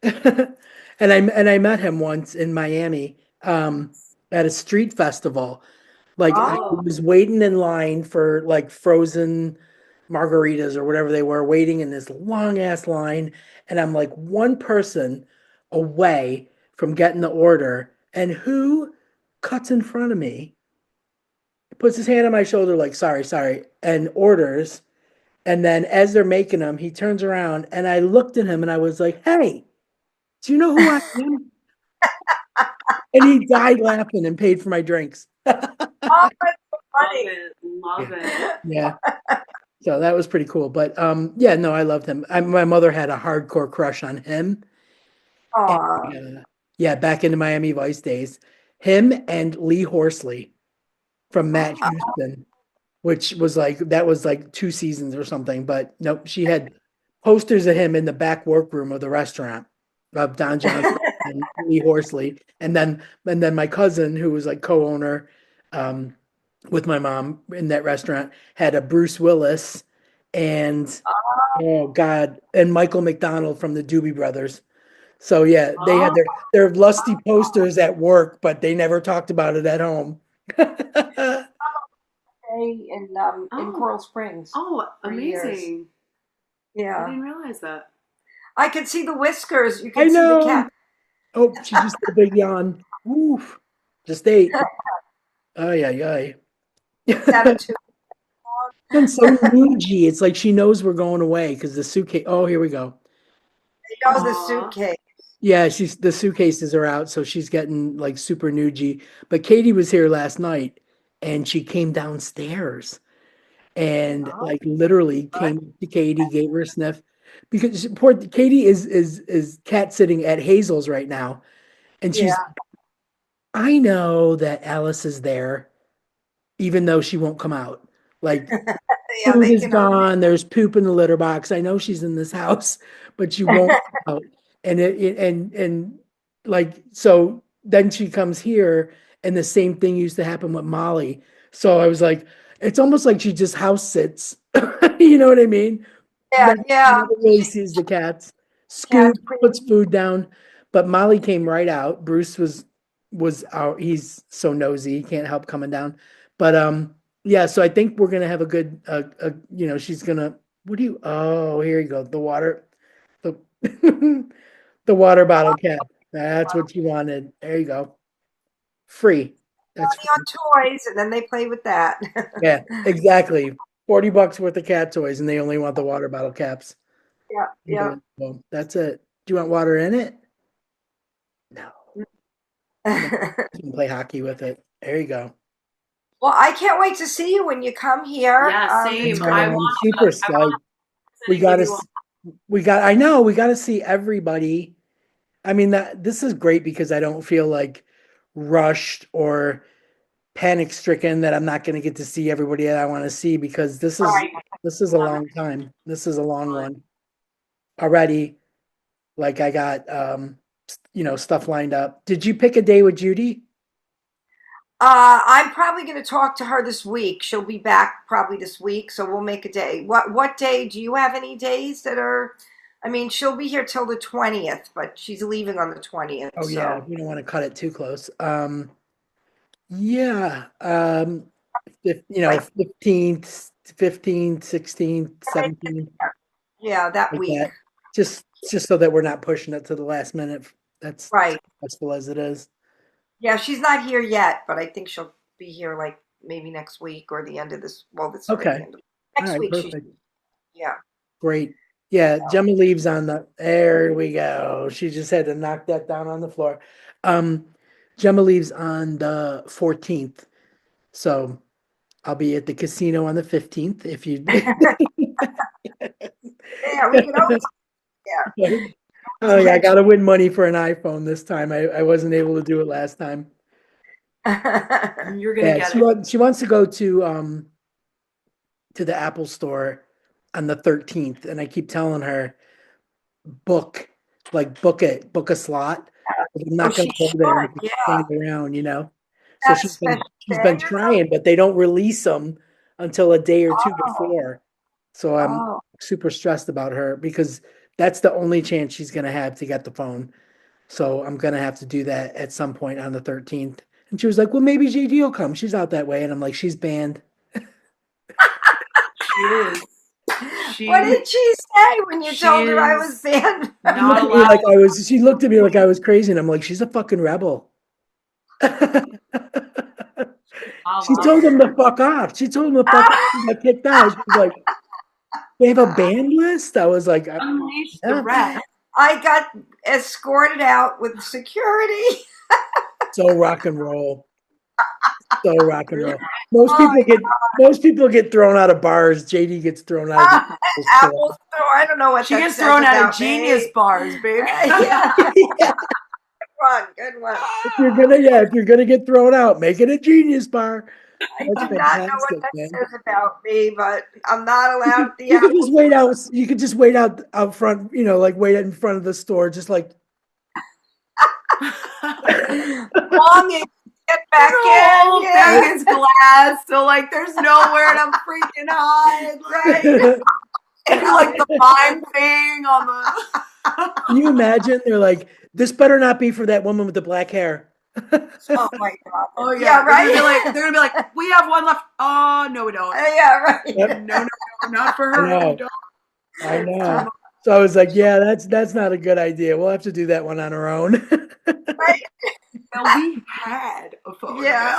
[SPEAKER 4] And I met him once in Miami, at a street festival. Like I
[SPEAKER 2] Oh,
[SPEAKER 4] was waiting in line for like frozen margaritas or whatever they were, waiting in this long ass line, and I'm like one person away from getting the order, and who cuts in front of me, puts his hand on my shoulder like sorry, sorry, and orders. And then as they're making them, he turns around and I looked at him and I was like, "Hey, do you know who I am?" And he died laughing and paid for my drinks.
[SPEAKER 2] that's so
[SPEAKER 5] Love
[SPEAKER 2] funny.
[SPEAKER 5] it. Love
[SPEAKER 4] Yeah.
[SPEAKER 5] it.
[SPEAKER 4] Yeah. So that was pretty cool. But yeah, no, I loved him. My mother had a hardcore crush on him. And,
[SPEAKER 2] Aw.
[SPEAKER 4] yeah, back in the Miami Vice days. Him and Lee Horsley from Matt Houston, which was like that was like 2 seasons or something. But nope, she had posters of him in the back workroom of the restaurant of Don Johnson and Lee Horsley. And then my cousin, who was like co-owner with my mom in that restaurant, had a Bruce Willis and oh God, and Michael McDonald from the Doobie Brothers. So yeah, they had
[SPEAKER 5] Oh,
[SPEAKER 4] their lusty posters at work, but they never talked about it at home.
[SPEAKER 2] In
[SPEAKER 5] Oh.
[SPEAKER 2] Coral Springs.
[SPEAKER 5] oh,
[SPEAKER 2] For years.
[SPEAKER 5] amazing. I
[SPEAKER 2] Yeah.
[SPEAKER 5] didn't realize that.
[SPEAKER 2] I can see the whiskers. You
[SPEAKER 4] I
[SPEAKER 2] can see the
[SPEAKER 4] know.
[SPEAKER 2] cat.
[SPEAKER 4] Oh, she just did a big yawn. Oof. Just ate. Oh yeah, yeah.
[SPEAKER 2] Attitude.
[SPEAKER 4] And so moody. It's like she knows we're going away because the suitcase. Oh, here we go.
[SPEAKER 2] They know the
[SPEAKER 5] Aw.
[SPEAKER 2] suitcase.
[SPEAKER 4] Yeah, the suitcases are out, so she's getting like super noogey. But Katie was here last night, and she came downstairs and like literally came to Katie, gave her a sniff because poor Katie is cat sitting at Hazel's right now, and she's
[SPEAKER 2] Yeah.
[SPEAKER 4] I know that Alice is there, even though she won't come out. Like
[SPEAKER 2] Yeah,
[SPEAKER 4] food
[SPEAKER 2] they
[SPEAKER 4] is
[SPEAKER 2] can.
[SPEAKER 4] gone. There's poop in the litter box. I know she's in this house, but she won't come out. And like so then she comes here and the same thing used to happen with Molly. So I was like, it's almost like she just house sits. You know what I mean?
[SPEAKER 2] Yeah,
[SPEAKER 4] Never,
[SPEAKER 2] yeah.
[SPEAKER 4] never really sees the cats. Scoop
[SPEAKER 2] Cat's pretty.
[SPEAKER 4] puts food down, but Molly came right out. Bruce was out. He's so nosy, he can't help coming down. But yeah, so I think we're gonna have a good she's gonna what do you oh here you go. The water the the water bottle cap. That's what you wanted. There you go. Free. That's
[SPEAKER 2] Money on toys, and then they play with that.
[SPEAKER 4] yeah, exactly. $40 worth of cat toys, and they only want the water bottle caps.
[SPEAKER 2] Yeah, yeah.
[SPEAKER 4] Unbelievable. That's it. Do you want water in it? No. You can play hockey with it. There you go.
[SPEAKER 2] Well, I can't wait to see you when you come here.
[SPEAKER 5] Yeah, same.
[SPEAKER 2] It's
[SPEAKER 5] I
[SPEAKER 2] gonna-
[SPEAKER 5] want
[SPEAKER 4] super
[SPEAKER 5] I
[SPEAKER 4] psyched.
[SPEAKER 5] want
[SPEAKER 4] We gotta, I know we gotta see everybody. I mean this is great because I don't feel like rushed or panic stricken that I'm not gonna get to see everybody that I want to see because this is a long time. This is a long one already. Like I got stuff lined up. Did you pick a day with Judy?
[SPEAKER 2] I'm probably going to talk to her this week. She'll be back probably this week, so we'll make a day. What day? Do you have any days that are? I mean, she'll be here till the 20th, but she's leaving on the 20th.
[SPEAKER 4] Oh
[SPEAKER 2] so.
[SPEAKER 4] yeah, we don't want to cut it too close. Yeah. 15th, 15th, 16th, 17th.
[SPEAKER 2] Yeah, that
[SPEAKER 4] Like
[SPEAKER 2] week.
[SPEAKER 4] that. Just so that we're not pushing it to the last minute. That's
[SPEAKER 2] Right.
[SPEAKER 4] successful as it is.
[SPEAKER 2] Yeah, she's not here yet, but I think she'll be here like maybe next week or the end of this. Well, this is
[SPEAKER 4] Okay.
[SPEAKER 2] the end of next
[SPEAKER 4] All right,
[SPEAKER 2] week.
[SPEAKER 4] perfect.
[SPEAKER 2] Yeah.
[SPEAKER 4] Great. Yeah, Gemma leaves on there we go. She just had to knock that down on the floor. Gemma leaves on the 14th. So I'll be at the casino on the 15th if you
[SPEAKER 2] Yeah, we can always. Yeah.
[SPEAKER 4] Oh yeah, I gotta win money for an iPhone this time. I wasn't able to do it last time.
[SPEAKER 5] You're gonna
[SPEAKER 4] Yeah,
[SPEAKER 5] get it.
[SPEAKER 4] she wants to go to the Apple store on the 13th, and I keep telling her book a slot. I'm not gonna go there and
[SPEAKER 2] Yeah.
[SPEAKER 4] stand around, So
[SPEAKER 2] That's
[SPEAKER 4] she's
[SPEAKER 2] special
[SPEAKER 4] been
[SPEAKER 2] day or
[SPEAKER 4] trying, but they don't release them until a day or two
[SPEAKER 2] Oh.
[SPEAKER 4] before. So I'm
[SPEAKER 2] Oh.
[SPEAKER 4] super stressed about her because that's the only chance she's gonna have to get the phone. So I'm gonna have to do that at some point on the 13th. And she was like, "Well, maybe JD will come. She's out that way." And I'm like, "She's banned."
[SPEAKER 5] She is.
[SPEAKER 2] What did she say when you told her I was
[SPEAKER 5] is
[SPEAKER 2] banned?
[SPEAKER 5] not
[SPEAKER 4] She looked at me
[SPEAKER 5] allowed.
[SPEAKER 4] she looked at me like I was crazy, and I'm like, "She's a fucking rebel." She told him to fuck off. She told him to fuck off. She got kicked out. She was like, "They have a banned list?" I was like,
[SPEAKER 5] Unleash
[SPEAKER 4] yeah.
[SPEAKER 5] the rat.
[SPEAKER 2] I got escorted out with security.
[SPEAKER 4] So rock and roll. So rock and roll. Most people get thrown out of bars. JD gets thrown out of the
[SPEAKER 2] Apple store. I don't know what
[SPEAKER 5] She
[SPEAKER 2] that
[SPEAKER 5] gets
[SPEAKER 2] says
[SPEAKER 5] thrown out
[SPEAKER 2] about
[SPEAKER 5] of genius
[SPEAKER 2] me.
[SPEAKER 5] bars, baby.
[SPEAKER 2] Yeah.
[SPEAKER 4] Yeah.
[SPEAKER 2] Good one.
[SPEAKER 4] If you're gonna get thrown out, make it a genius bar.
[SPEAKER 2] I
[SPEAKER 4] That's
[SPEAKER 2] do not know what
[SPEAKER 4] fantastic,
[SPEAKER 2] that
[SPEAKER 4] man.
[SPEAKER 2] says about me, but I'm not allowed at the
[SPEAKER 4] You could
[SPEAKER 2] Apple
[SPEAKER 4] just wait out. You could just wait out front. Like wait in front of the store, just like.
[SPEAKER 2] Long as you get back
[SPEAKER 5] The whole
[SPEAKER 2] in. Yeah.
[SPEAKER 5] thing is glass, so like there's nowhere to freaking hide. Right? It's like the mime thing on the.
[SPEAKER 4] Can you imagine? They're like, this better not be for that woman with the black hair.
[SPEAKER 2] Oh my god.
[SPEAKER 5] Oh
[SPEAKER 2] Yeah, right.
[SPEAKER 5] They're gonna be like, we have one left. Oh no, we don't.
[SPEAKER 2] Yeah, right.
[SPEAKER 4] Yep.
[SPEAKER 5] No, not for her.
[SPEAKER 4] I know.
[SPEAKER 5] We don't.
[SPEAKER 4] I know. So I was like, yeah, that's not a good idea. We'll have to do that one on our own.
[SPEAKER 2] Right.
[SPEAKER 5] Now we had a photo.
[SPEAKER 2] Yeah.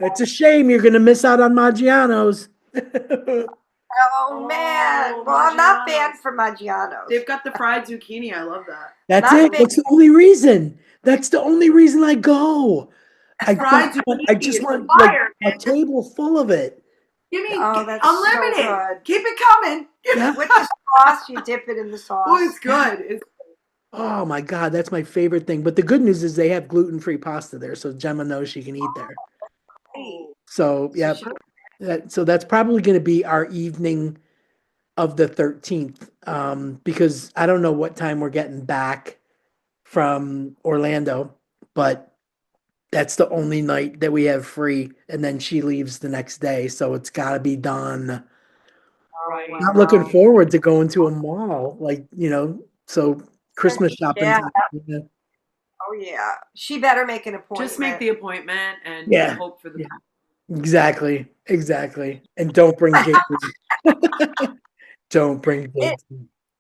[SPEAKER 4] It's a shame you're gonna miss out on Maggiano's.
[SPEAKER 2] Oh, man. Well, I'm not banned for Maggiano's.
[SPEAKER 5] They've got the fried zucchini. I love that.
[SPEAKER 4] That's
[SPEAKER 2] Not
[SPEAKER 4] it.
[SPEAKER 2] big.
[SPEAKER 4] That's the only reason. That's the only reason I go. I
[SPEAKER 5] Fried
[SPEAKER 4] just want,
[SPEAKER 5] zucchini
[SPEAKER 4] I just
[SPEAKER 5] is
[SPEAKER 4] want like
[SPEAKER 5] fire,
[SPEAKER 4] a table full of it.
[SPEAKER 5] Give me
[SPEAKER 2] That's
[SPEAKER 5] unlimited.
[SPEAKER 2] so good.
[SPEAKER 5] Keep it coming.
[SPEAKER 4] Yeah.
[SPEAKER 2] With the sauce, you dip it in the sauce.
[SPEAKER 5] Oh, it's good.
[SPEAKER 4] Oh my God, that's my favorite thing. But the good news is they have gluten-free pasta there, so Gemma knows she can eat there. So yeah, so that's probably going to be our evening of the 13th, because I don't know what time we're getting back from Orlando, but that's the only night that we have free, and then she leaves the next day, so it's got to be done.
[SPEAKER 5] Right.
[SPEAKER 4] Not looking forward to going to a mall, so Christmas shopping.
[SPEAKER 2] Yeah.
[SPEAKER 4] Yeah.
[SPEAKER 2] Oh, yeah. She better make an appointment.
[SPEAKER 5] Just make the appointment and hope for the best.
[SPEAKER 4] Exactly. And don't bring JP. Don't bring JP.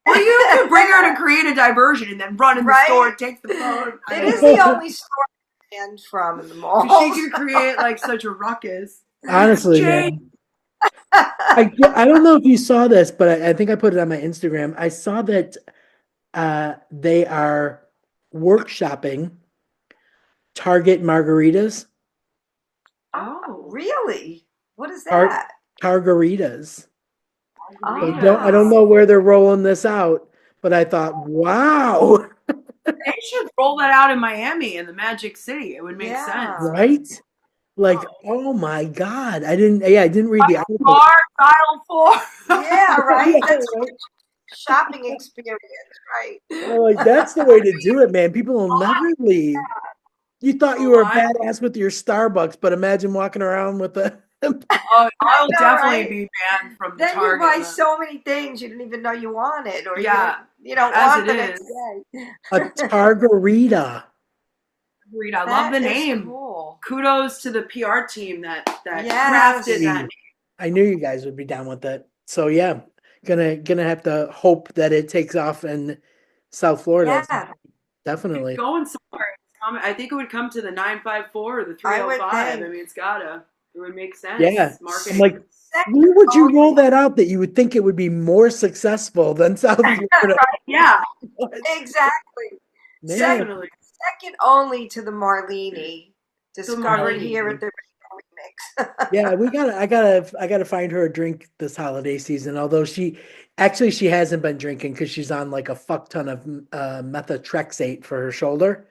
[SPEAKER 5] Well, you could bring her to create a diversion and then run in the store and take the phone.
[SPEAKER 2] It is the only store banned from in the mall.
[SPEAKER 5] She can create like such a ruckus.
[SPEAKER 4] Honestly, man. I don't know if you saw this, but I think I put it on my Instagram. I saw that they are workshopping Target margaritas.
[SPEAKER 2] Oh, really? What is that?
[SPEAKER 4] Targaritas.
[SPEAKER 2] Oh.
[SPEAKER 4] I don't know where they're rolling this out, but I thought, wow.
[SPEAKER 5] They should roll that out in Miami in the Magic City. It would make sense.
[SPEAKER 4] Right? Like, oh my God. I didn't read the article.
[SPEAKER 5] Dial 4.
[SPEAKER 2] Yeah, right? That's a shopping experience, right?
[SPEAKER 4] Like, that's the way to do it, man. People will never leave. You thought you were a badass with your Starbucks, but imagine walking around with a...
[SPEAKER 5] I'll definitely be banned from the
[SPEAKER 2] Target. Then you buy so many things you didn't even know you wanted, or you don't want the next day.
[SPEAKER 4] A Targarita.
[SPEAKER 5] I love the name.
[SPEAKER 2] Cool.
[SPEAKER 5] Kudos to the PR team that crafted that name.
[SPEAKER 4] I knew you guys would be down with it. So yeah, gonna have to hope that it takes off in South Florida.
[SPEAKER 2] Yeah.
[SPEAKER 4] Definitely.
[SPEAKER 5] It's going somewhere. I think it would come to the 954 or the 305. I mean, it's gotta. It would make sense.
[SPEAKER 4] Yeah.
[SPEAKER 5] Marketing.
[SPEAKER 4] I'm like, where would you roll that out that you would think it would be more successful than South Florida?
[SPEAKER 2] Right, yeah. Exactly.
[SPEAKER 5] Definitely.
[SPEAKER 2] Second only to the Marlini, discovered here at the Remix.
[SPEAKER 4] Yeah, I gotta find her a drink this holiday season. Although she hasn't been drinking because she's on like a fuck ton of methotrexate for her shoulder,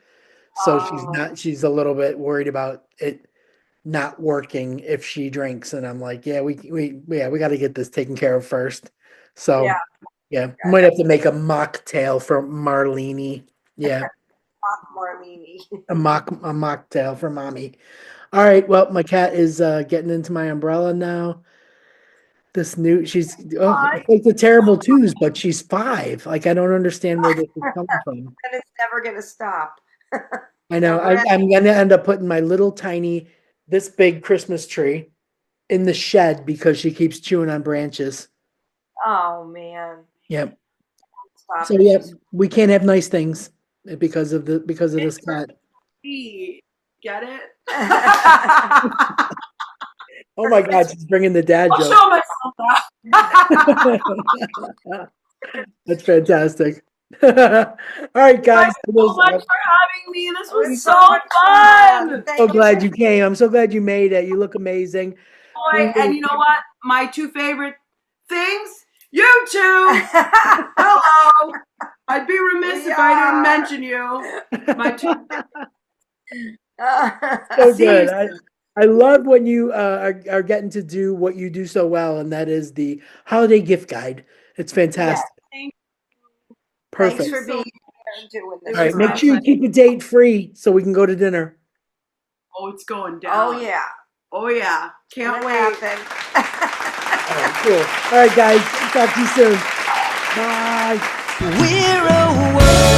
[SPEAKER 4] so she's a little bit worried about it not working if she drinks. And I'm like, yeah, we got to get this taken care of first. So yeah, might have to make a mocktail for Marlini. Yeah.
[SPEAKER 2] Marlini.
[SPEAKER 4] A mocktail for mommy. All right. Well, my cat is getting into my umbrella now. She's like the terrible twos, but she's 5. Like, I don't understand where this is coming from.
[SPEAKER 2] And it's never gonna stop.
[SPEAKER 4] I know. I'm gonna end up putting my little tiny, this big Christmas tree in the shed because she keeps chewing on branches.
[SPEAKER 2] Oh man.
[SPEAKER 4] Yep. So yeah, we can't have nice things because of this cat.
[SPEAKER 5] Get it?
[SPEAKER 4] Oh my God, she's bringing the dad joke.
[SPEAKER 5] I'll show myself.
[SPEAKER 4] That's fantastic. All right, guys.
[SPEAKER 5] Thank you so much for having me. This was so fun.
[SPEAKER 4] So glad you came. I'm so glad you made it. You look amazing.
[SPEAKER 5] And you know what? My 2 favorite things? You 2. Hello. I'd be remiss if I didn't mention you. My 2.
[SPEAKER 4] So good. I love when you are getting to do what you do so well, and that is the holiday gift guide. It's fantastic.
[SPEAKER 2] Yeah.
[SPEAKER 4] Perfect.
[SPEAKER 2] Thanks for being here and doing this.
[SPEAKER 4] All right, make sure you keep the date free so we can go to dinner.
[SPEAKER 5] Oh, it's going down.
[SPEAKER 2] Oh yeah.
[SPEAKER 5] Oh yeah. Can't wait.
[SPEAKER 4] All right, cool. All right, guys. Talk to you soon. Bye.
[SPEAKER 3] We're a world.